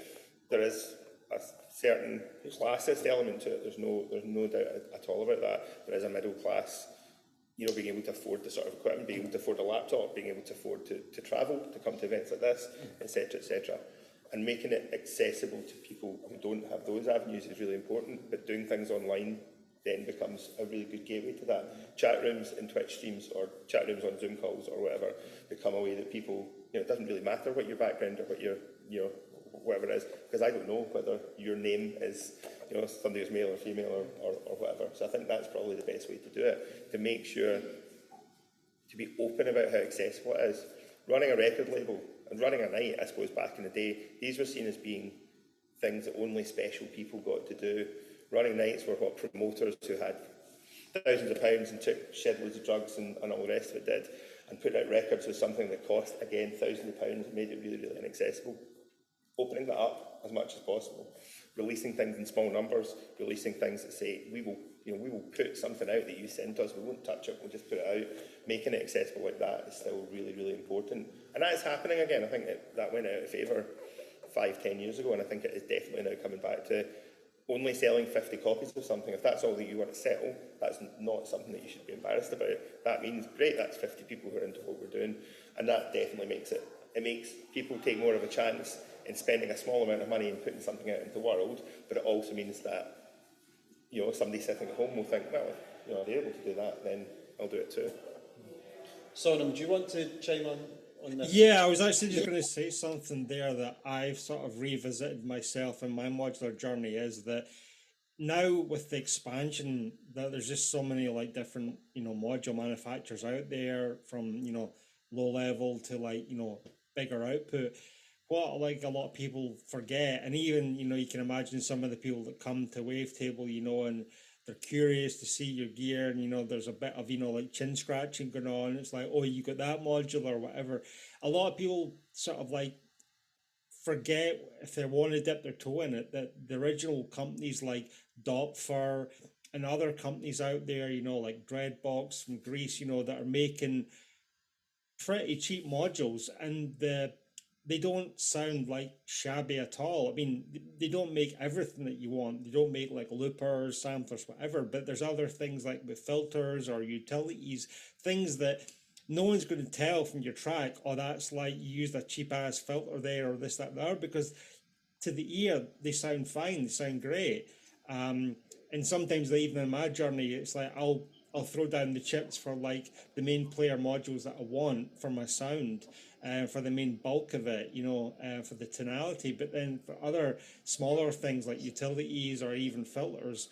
there is a certain classist element to it. There's no doubt at all about that. There is a middle class, being able to afford the sort of equipment, being able to afford a laptop, being able to afford to travel, to come to events like this, etc., etc. And making it accessible to people who don't have those avenues is really important, but doing things online then becomes a really good gateway to that. Chat rooms in Twitch streams, or chat rooms on Zoom calls or whatever, become a way that people, it doesn't really matter what your background or what your, whatever it is, because I don't know whether your name is, somebody who's male or female or whatever. So I think that's probably the best way to do it, to make sure, to be open about how accessible it is. Running a record label and running a night, I suppose, back in the day, these were seen as being things that only special people got to do. Running nights were what promoters who had thousands of pounds and shed loads of drugs and all the rest of it did, and putting out records was something that cost, again, thousands of pounds, and made it really, really inaccessible. Opening that up as much as possible, releasing things in small numbers, releasing things that say, we will put something out that you send to us, we won't touch it, we'll just put it out. Making it accessible like that is still really, really important. And that is happening again. I think that went out of favour 5-10 years ago, and I think it is definitely now coming back to only selling 50 copies of something. If that's all that you want to sell, that's not something that you should be embarrassed about. That means, great, that's 50 people who are into what we're doing, and that definitely makes it makes people take more of a chance in spending a small amount of money and putting something out into the world, but it also means that, you know, somebody sitting at home will think, well, you know, if they're able to do that, then I'll do it too. Sonam, do you want to chime on this? Yeah, I was actually just going to say something there that I've sort of revisited myself in my modular journey, is that now with the expansion, that there's just so many like different, you know, module manufacturers out there, from, you know, low level to like, you know, bigger output. What like a lot of people forget, and even, you know, you can imagine some of the people that come to Wavetable, you know, and they're curious to see your gear, and, you know, there's a bit of, you know, like chin scratching going on. It's like, oh, you got that module or whatever. A lot of people sort of like forget, if they want to dip their toe in it, that the original companies like Dopfer and other companies out there, you know, like Dreadbox from Greece, you know, that are making pretty cheap modules, and they don't sound like shabby at all. I mean, they don't make everything that you want. They don't make like loopers, samplers, whatever, but there's other things like with filters or utilities, things that no one's going to tell from your track, oh, that's like you used a cheap ass filter there, or this, that, and the other, because to the ear, they sound fine, they sound great. And sometimes, even in my journey, it's like I'll throw down the chips for like the main player modules that I want for my sound, for the main bulk of it, you know, for the tonality. But then for other smaller things like utilities or even filters,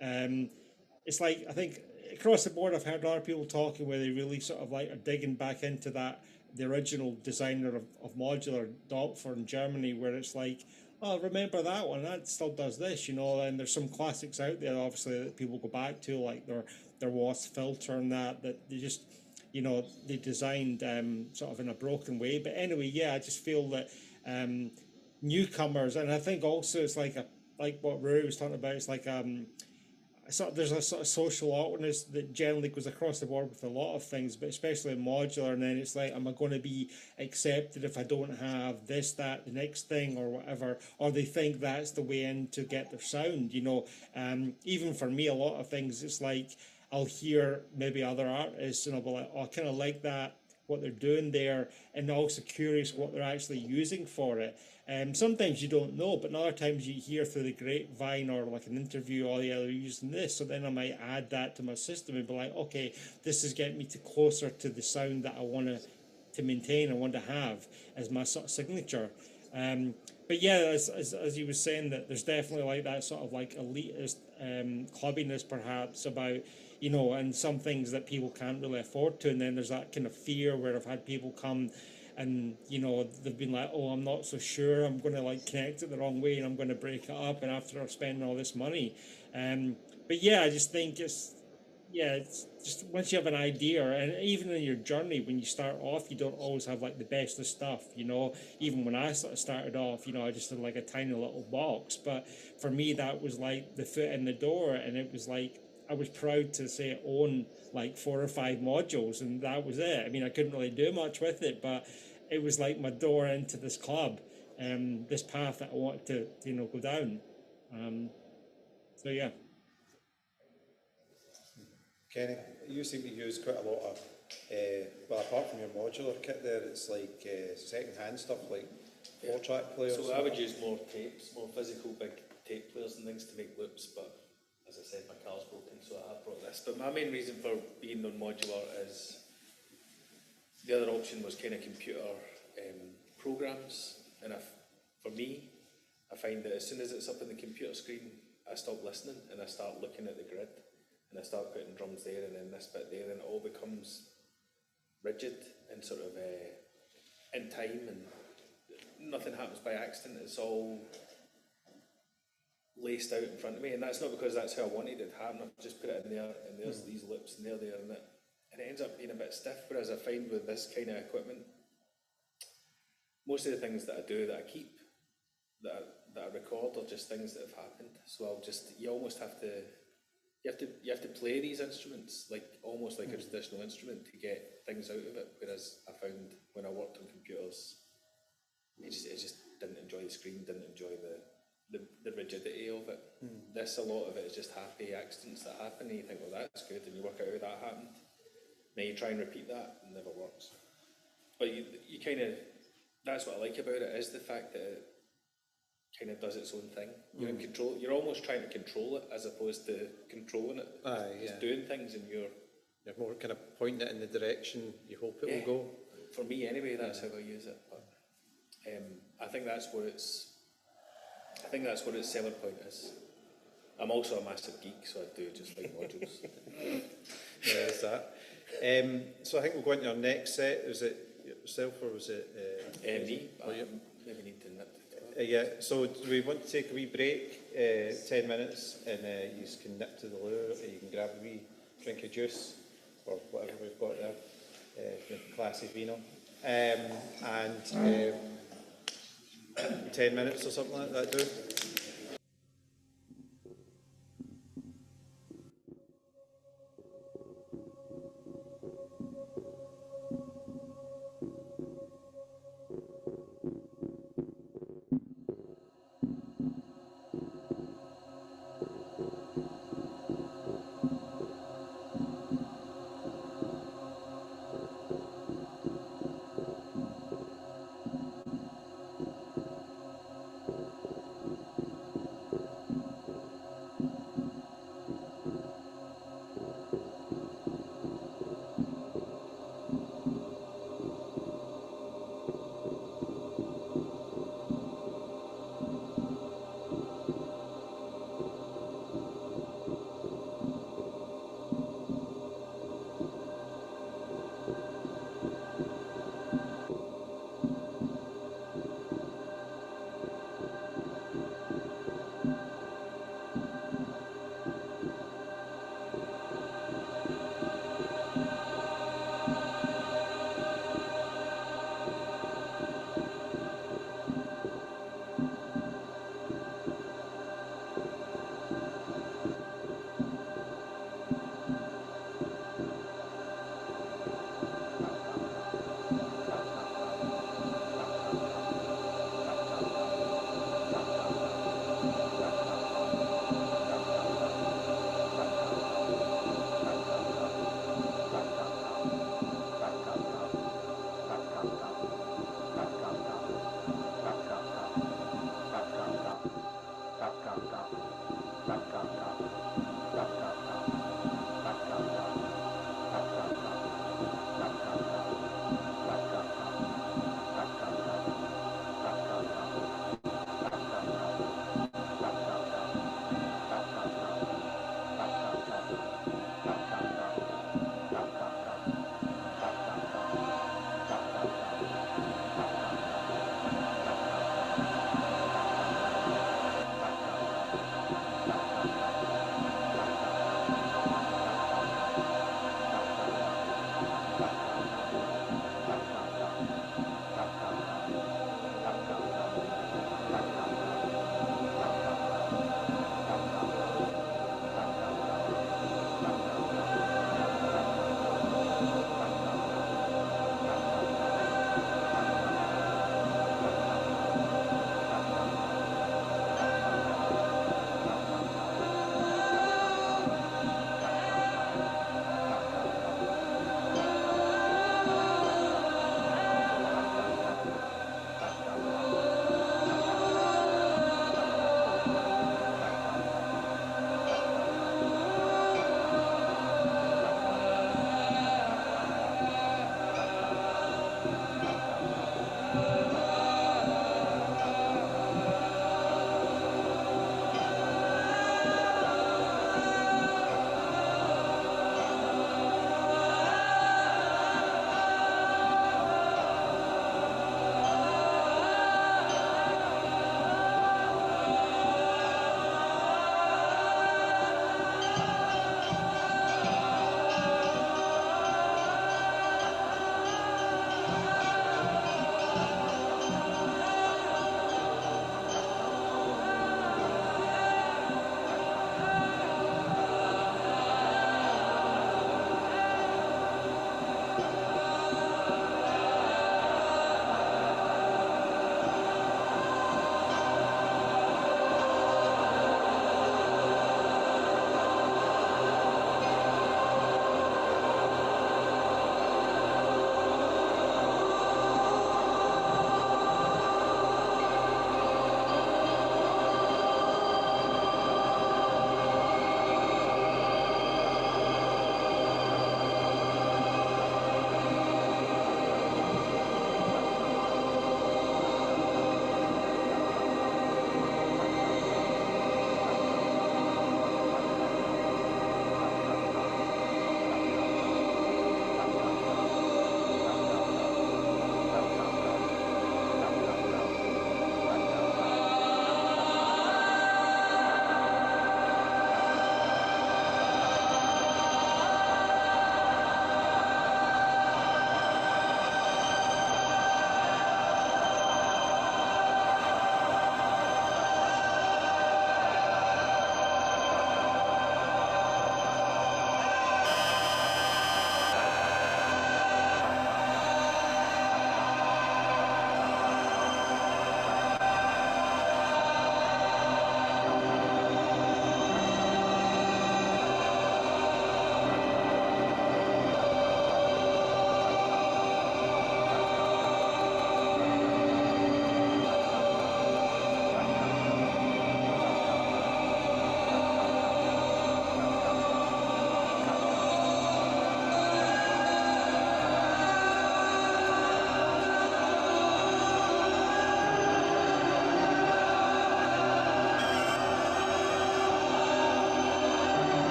it's like, I think across the board, I've heard other people talking where they really sort of like are digging back into that, the original designer of modular, Dopfer in Germany, where it's like, oh, remember that one? That still does this, you know. And there's some classics out there, obviously, that people go back to, like their Wasp filter and that they just, you know, they designed sort of in a broken way. But anyway, yeah, I just feel that newcomers, and I think also it's like what Ruaridh was talking about. It's like there's a sort of social awkwardness that generally goes across the board with a lot of things, but especially in modular. And then it's like, am I going to be accepted if I don't have this, that, the next thing, or whatever? Or they think that's the way in to get their sound, you know. Even for me, a lot of things, it's like I'll hear maybe other artists and I'll be like, oh, I kind of like that, what they're doing there, and also curious what they're actually using for it. Sometimes you don't know, but other times you hear through the grapevine or like an interview, oh yeah, they're using this, so then I might add that to my system and be like, okay, this is getting me closer to the sound that I want to maintain, I want to have as my sort of signature. But yeah, as you were saying, that there's definitely like that sort of like elitist clubbiness perhaps about, you know, and some things that people can't really afford to, and then there's that kind of fear where I've had people come and, you know, they've been like, oh, I'm not so sure, I'm going to like connect it the wrong way and I'm going to break it up, and after I've spent all this money. But yeah, I just think it's just once you have an idea, and even in your journey, when you start off, you don't always have like the best of stuff, you know. Even when I sort of started off, you know, I just had like a tiny little box, but for me that was like the foot in the door, and it was like I was proud to say I own like 4 or 5 modules, and that was it. I mean, I couldn't really do much with it, but it was like my door into this club, this path that I wanted to, you know, go down. So yeah. Keny, you seem to use quite a lot of, well, apart from your modular kit there, it's like second-hand stuff, like 4-track players. So I would use more tapes, more physical big tape players and things to make loops, but as I said, my car's broken, so I have brought this. But my main reason for being on modular is the other option was kind of computer programs, and for me, I find that as soon as it's up on the computer screen, I stop listening and I start looking at the grid, and I start putting drums there and then this bit there, and it all becomes rigid and sort of in time, and nothing happens by accident. It's all laced out in front of me, and that's not because that's how I wanted it to happen. I've just put it in there, and there's these loops, and they're there, and it ends up being a bit stiff. Whereas I find with this kind of equipment, most of the things that I do, that I keep, that I record, are just things that have happened. So you almost have to, you have to play these instruments like almost like a traditional instrument to get things out of it. Whereas I found when I worked on computers, it just didn't enjoy the screen, didn't enjoy the rigidity of it. This, a lot of it is just happy accidents that happen, and you think, well, that's good, and you work out how that happened. Then you try and repeat that, and it never works. But you kind of, that's what I like about it, is the fact that it kind of does its own thing. You're in control, you're almost trying to control it as opposed to controlling it. It's doing things, and you're more kind of pointing it in the direction you hope it will go. For me anyway, that's how I use it. But I think that's what its selling point is. I'm also a massive geek, so I do just like modules. There's that. So I think we'll go into our next set. Was it yourself or was it me? Maybe need to nip to yeah, so do we want to take a wee break, 10 minutes, and you can nip to the loo, you can grab a wee drink of juice, or whatever we've got there, classy vino, and 10 minutes or something like that, do?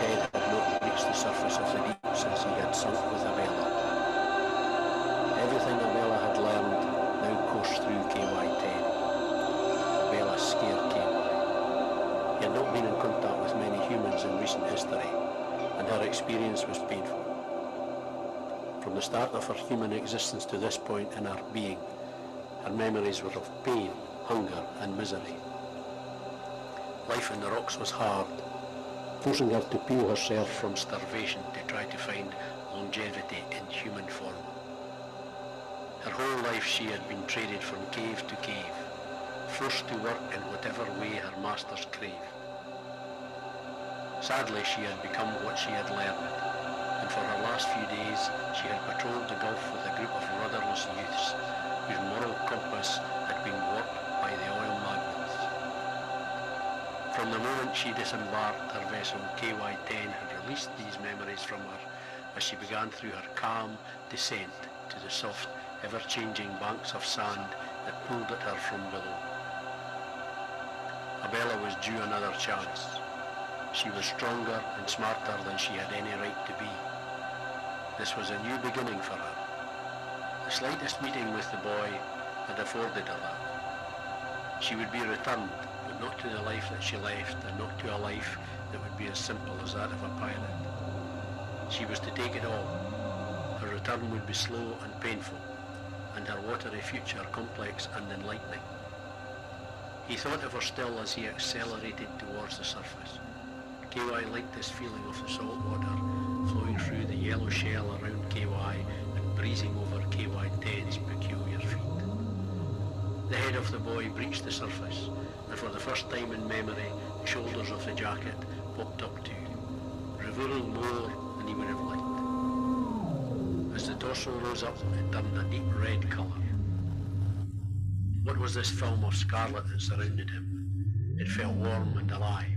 said had not reached the surface of the deep since he had sunk with Abella. Everything Abella had learned now coursed through KY-10. Abella scared KY. He had not been in contact with many humans in recent history, and her experience was painful. From the start of her human existence to this point in her being, her memories were of pain, hunger and misery. Life in the rocks was hard, forcing her to peel herself from starvation to try to find longevity in human form. Her whole life she had been traded from cave to cave, forced to work in whatever way her masters craved. Sadly, she had become what she had learned, and for her last few days she had patrolled the Gulf with a group of rudderless youths whose moral compass had been warped by the oil magnets. From the moment she disembarked, her vessel KY-10 had released these memories from her as she began through her calm descent to the soft, ever-changing banks of sand that pulled at her from below. Abella was due another chance. She was stronger and smarter than she had any right to be. This was a new beginning for her. The slightest meeting with the boy had afforded her that. She would be returned, but not to the life that she left, and not to a life that would be as simple as that of a pilot. She was to take it all. Her return would be slow and painful, and her watery future complex and enlightening. He thought of her still as he accelerated towards the surface. KY liked this feeling of the salt water flowing through the yellow shell around KY and breezing over KY-10's peculiar feet. The head of the boy breached the surface, and for the first time in memory, the shoulders of the jacket popped up too, revealing more than he would have liked. As the torso rose up, it turned a deep red colour. What was this film of scarlet that surrounded him? It felt warm and alive.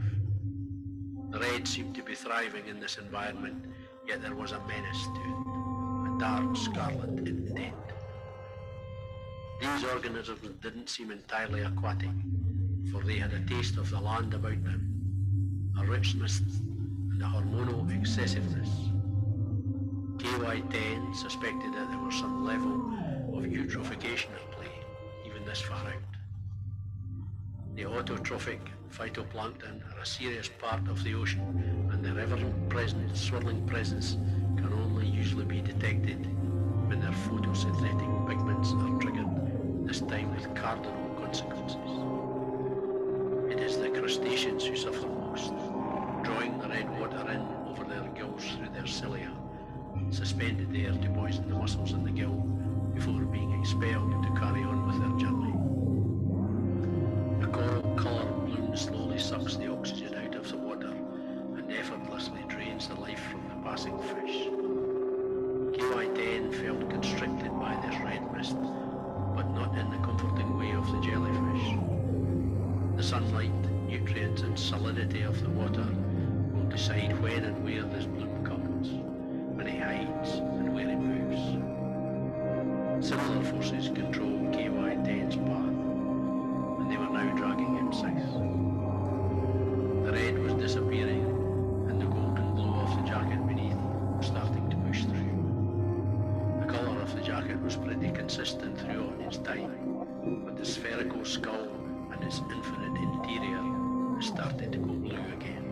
The red seemed to be thriving in this environment, yet there was a menace to it, a dark scarlet intent. These organisms didn't seem entirely aquatic, for they had a taste of the land about them, a richness and a hormonal excessiveness. KY-10 suspected that there was some level of eutrophication at play, even this far out. The autotrophic phytoplankton are a serious part of the ocean, and their ever-present swirling presence can only usually be detected when their photosynthetic pigments are triggered, this time with cardinal consequences. It is the crustaceans who suffer most, drawing the red water in over their gills through their cilia, suspended there to poison the muscles in the gill before being expelled to carry on with their journey. The coral colour bloom slowly sucks the oxygen out of the water and effortlessly drains the life from the passing fish. KY-10 felt constricted by this red mist, but not in the comforting way of the jellyfish. The sunlight, nutrients and salinity of the water will decide when and where this bloom comes, when it hides and where it moves. Similar forces control KY-10's path, and they were now dragging him south. The red was disappearing, and the golden glow of the jacket beneath was starting to push through. The colour of the jacket was pretty consistent throughout its time, but the spherical skull and its infinite interior has started to go blue again.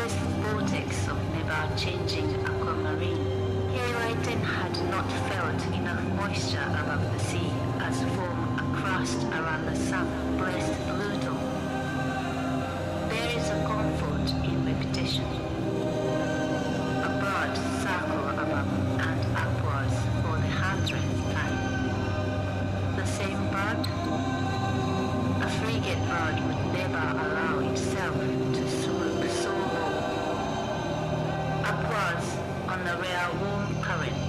this vortex of never-changing aquamarine, KY-10 had not felt enough moisture above the sea as form a crust around the sun-blessed Pluto. There is a comfort in repetition. A broad circle above and upwards for the 100th time. The same bird? A frigate bird would never allow itself to swoop so low. Upwards on a rare warm current,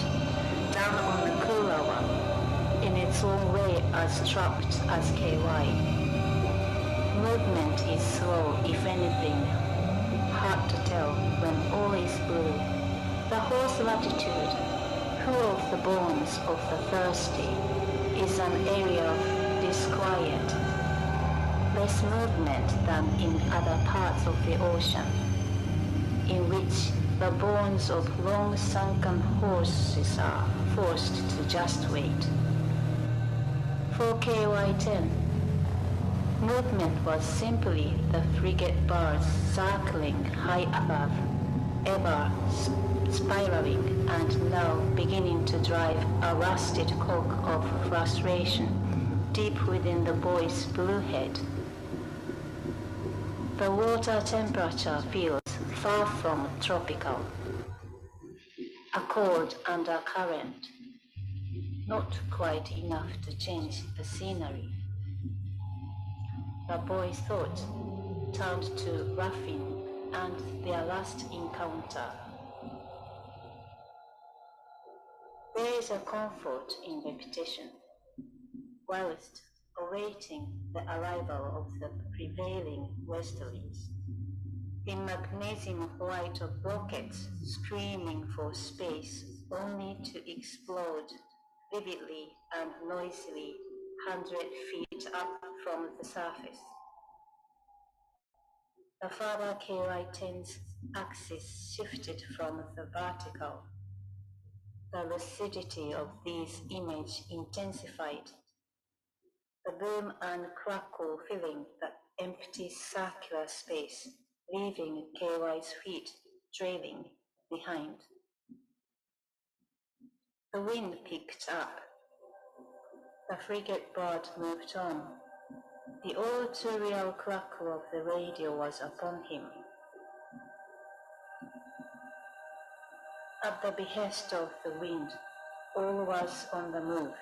down on the cooler one, in its own way as trapped as KY. Movement is slow, if anything, hard to tell when all is blue. The whole latitude, full of the bones of the thirsty, is an area of disquiet. Less movement than in other parts of the ocean, in which the bones of long-sunken horses are forced to just wait. For KY-10, movement was simply the frigate birds circling high above, ever spiraling and now beginning to drive a rusted cock of frustration deep within the boy's blue head. The water temperature feels far from tropical. A cold undercurrent, not quite enough to change the scenery. The boy's thoughts turned to Ruffin and their last encounter. There is a comfort in repetition, whilst awaiting the arrival of the prevailing westerlies. The magnesium white of rockets screaming for space only to explode vividly and noisily 100 feet up from the surface. The further KY-10's axis shifted from the vertical. The lucidity of these images intensified. The boom and crackle filling the empty circular space, leaving KY's feet trailing behind. The wind picked up. The frigate bird moved on. The all-too-real crackle of the radio was upon him. At the behest of the wind, all was on the move.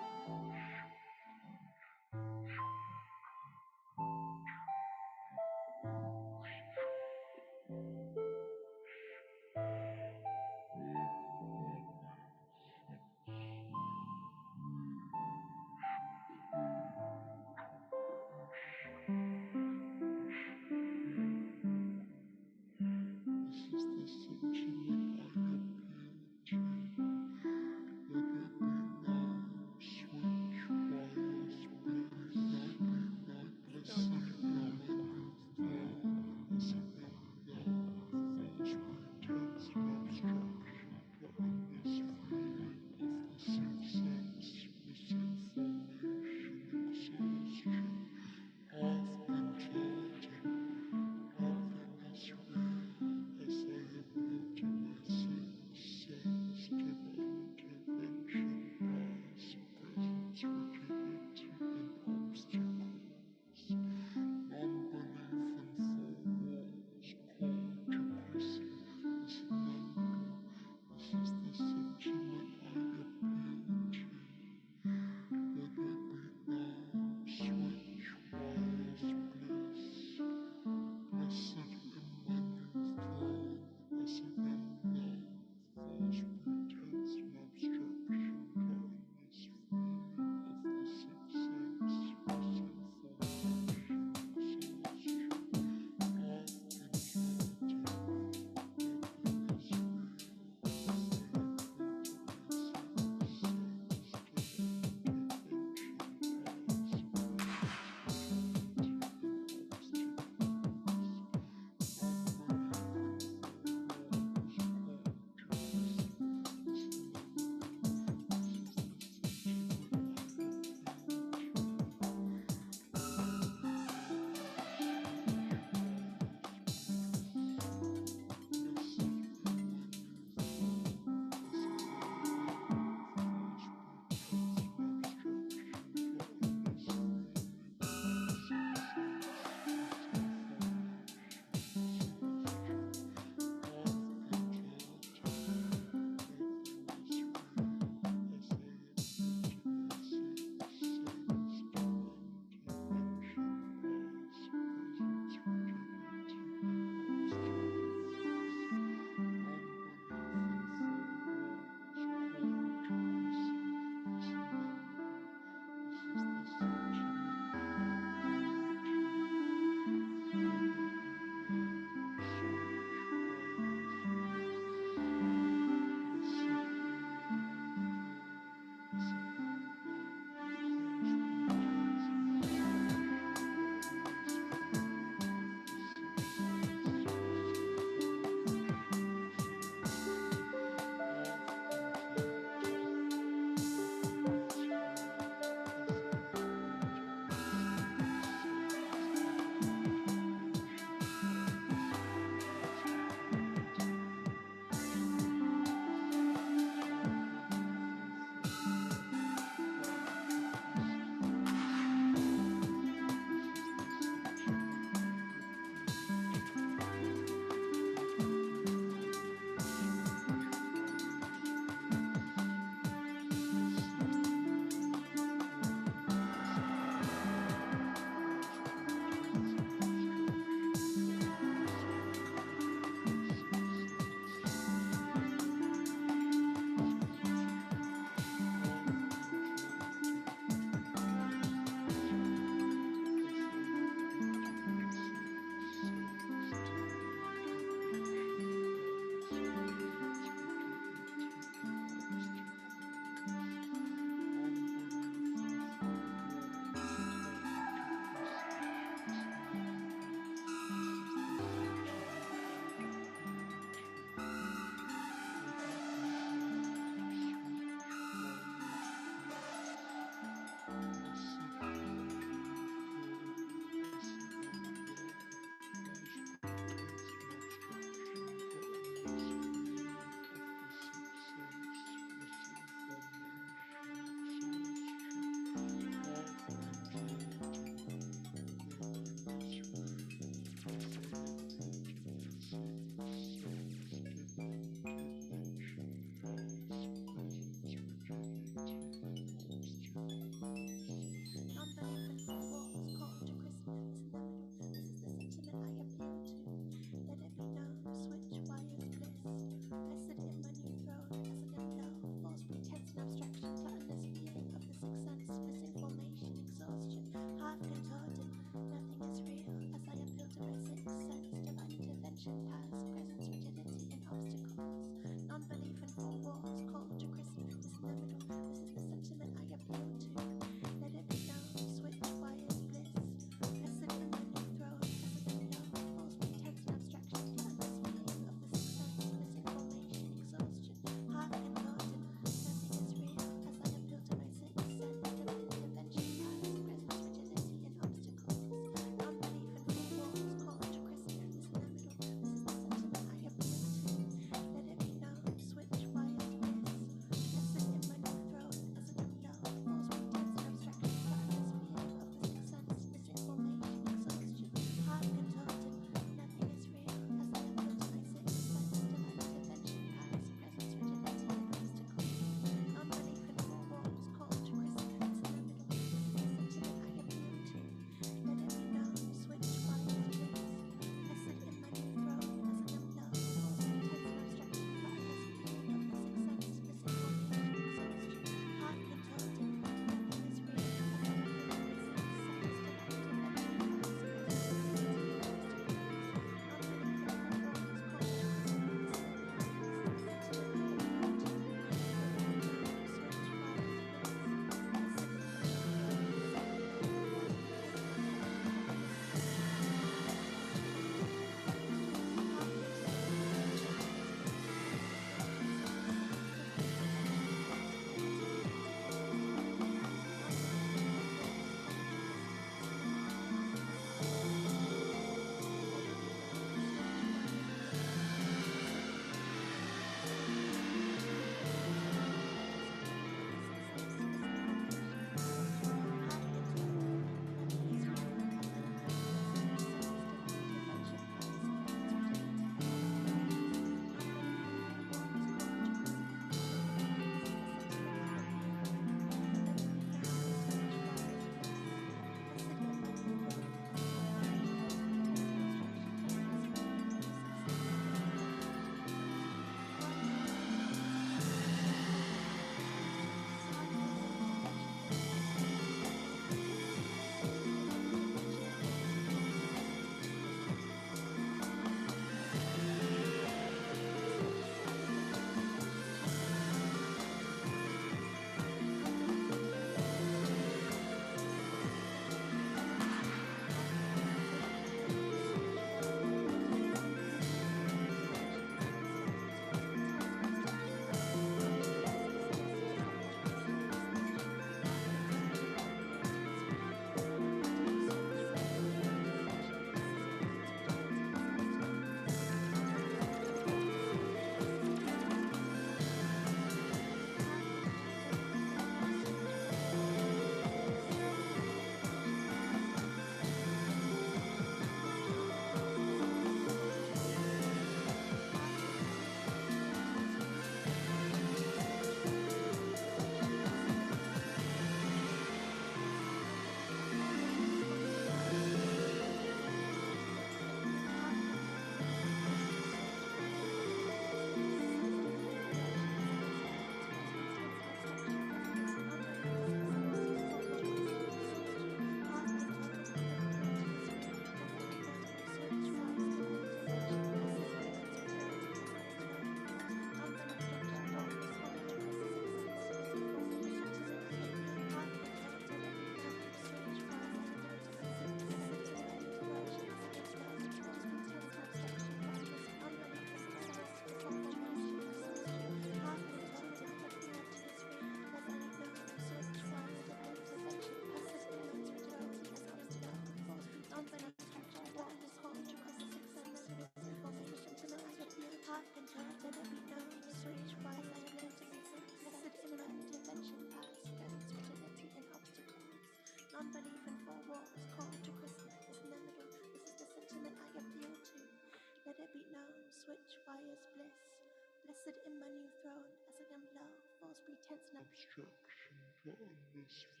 sit in my new throne as I am now, false pretense and Obstruction to understand.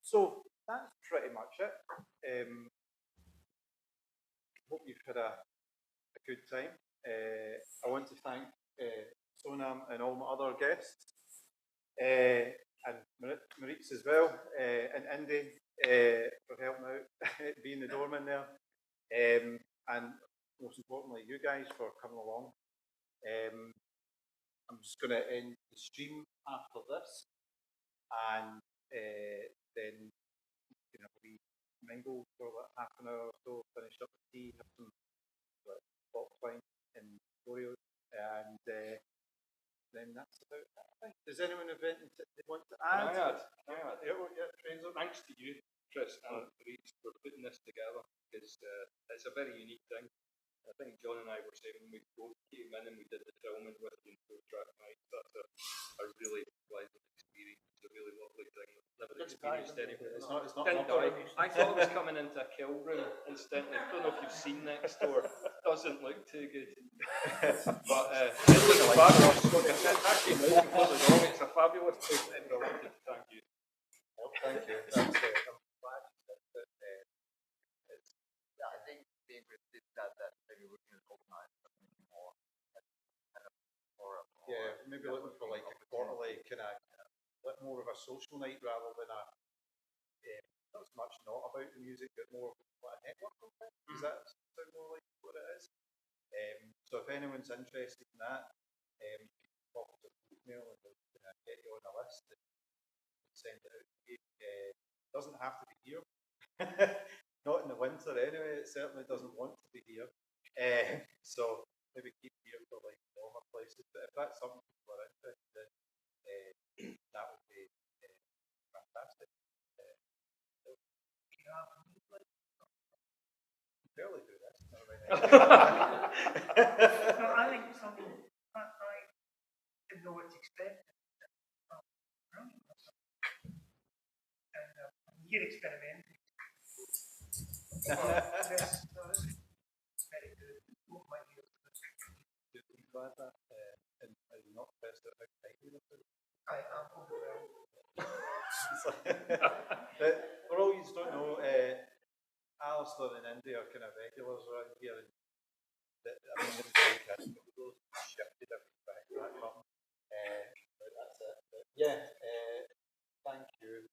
So that's pretty much it. Hope you've had a good time. I want to thank Sonam and all my other guests, and Maritz as well, and Indy for helping out, being the doorman there, and most importantly, you guys for coming along. I'm just going to end the stream after this, and then we mingle for like half an hour or so, finish up the tea, have some box wine and Oreos, and then that's about it, I think. Does anyone have anything they want to add? Can I add? Yeah, Frazer. Thanks to you, Chris and Reece, for putting this together, because it's a very unique thing. I think John and I were saying when we both came in and we did the filming with you in 4-track night, that's a really pleasant experience. It's a really lovely thing. Never experienced anything. It's not Didn't die. I thought it was coming into a kill room instantly. I don't know if you've seen next door. Doesn't look too good. But it looks fabulous. Like I said, actually, completely wrong. It's a fabulous place, and I wanted to thank you. Well, thank you. That's, I'm glad you said that. Yeah, I think being with that maybe we can organize something more kind of more. Yeah, maybe looking for like a quarterly kind of more of a social night rather than a not so much not about the music, but more like a networking thing. Does that sound more like what it is? So if anyone's interested in that, you can pop us an email and we'll get you on a list and send it out to you. It doesn't have to be here. Not in the winter anyway, it certainly doesn't want to be here. So maybe keep here for like warmer places. But if that's something people are interested in, that would be fantastic. Barely do this. No, I think something I didn't know what to expect. And you're experimenting. This very good. I'm glad that, and are you not impressed at how tiny this is? I am overwhelmed. For all you don't know, Alistair and Indy are kind of regulars around here, and I mean, this is like those shifted everything behind that curtain. But that's it. But yeah, thank you.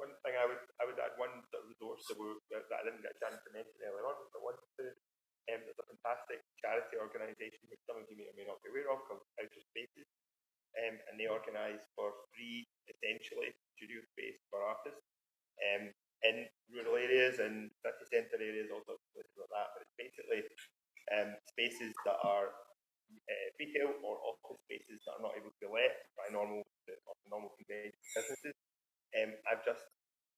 One thing I would add, one sort of resource that I didn't get a chance to mention earlier on, but I wanted to. There's a fantastic charity organisation which some of you may or may not be aware of called Outer Spaces, and they organise for free, essentially, studio space for artists in rural areas and city centre areas, all sorts of places like that. But it's basically spaces that are retail or office spaces that are not able to be let by normal conventional businesses. I've just,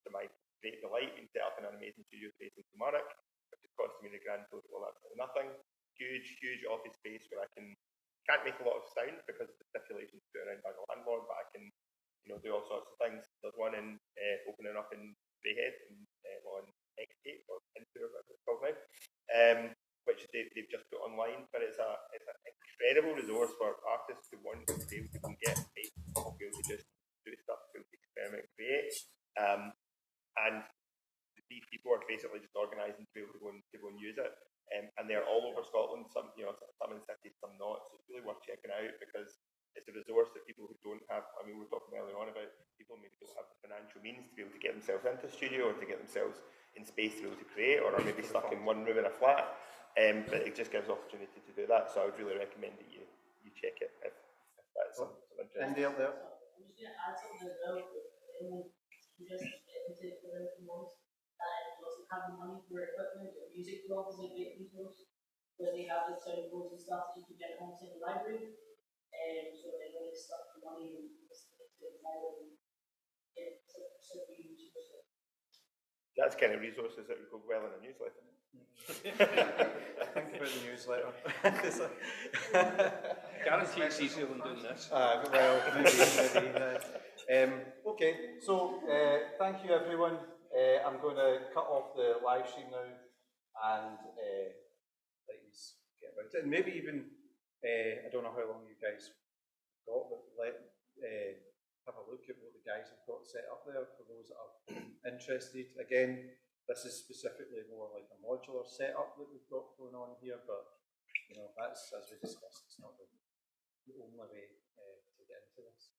to my great delight, been set up in an amazing studio space in Kilmarnock, which has cost me the grand total of absolutely nothing. Huge office space where I can't make a lot of sound because of the stipulations put around by the landlord, but I can, do all sorts of things. There's one in opening up in Greyhead on X8 or Into, whatever it's called now, which they've just put online. But it's an incredible resource for artists who want to be able to get space, to be able to just do stuff, to experiment, create, and these people are basically just organising to be able to go and use it, and they're all over Scotland. Some in cities, some not. So it's really worth checking out because it's a resource that people who don't have. I mean, we were talking earlier on about people maybe don't have the financial means to be able to get themselves into a studio or to get themselves in space to be able to create, or are maybe stuck in one room in a flat. But it just gives opportunity to do that. So I would really recommend that you check it if that's something of interest. Indy up there. I'm just going to add something as well. Doesn't have the money for equipment or music blog is a great resource where they have the soundboards and stuff that you can get home to the library, and so they're really stuck for money and listening to it That's kind of resources that would go well in a newsletter. Think about the newsletter. Guarantee it's easier than doing this. Well, maybe. Okay, so thank you everyone. I'm going to cut off the live stream now and let you get about it. And maybe even, I don't know how long you guys got, but have a look at what the guys have got set up there for those that are interested. Again, this is specifically more like a modular setup that we've got going on here, but you know, that's, as we discussed, it's not the only way to get into this.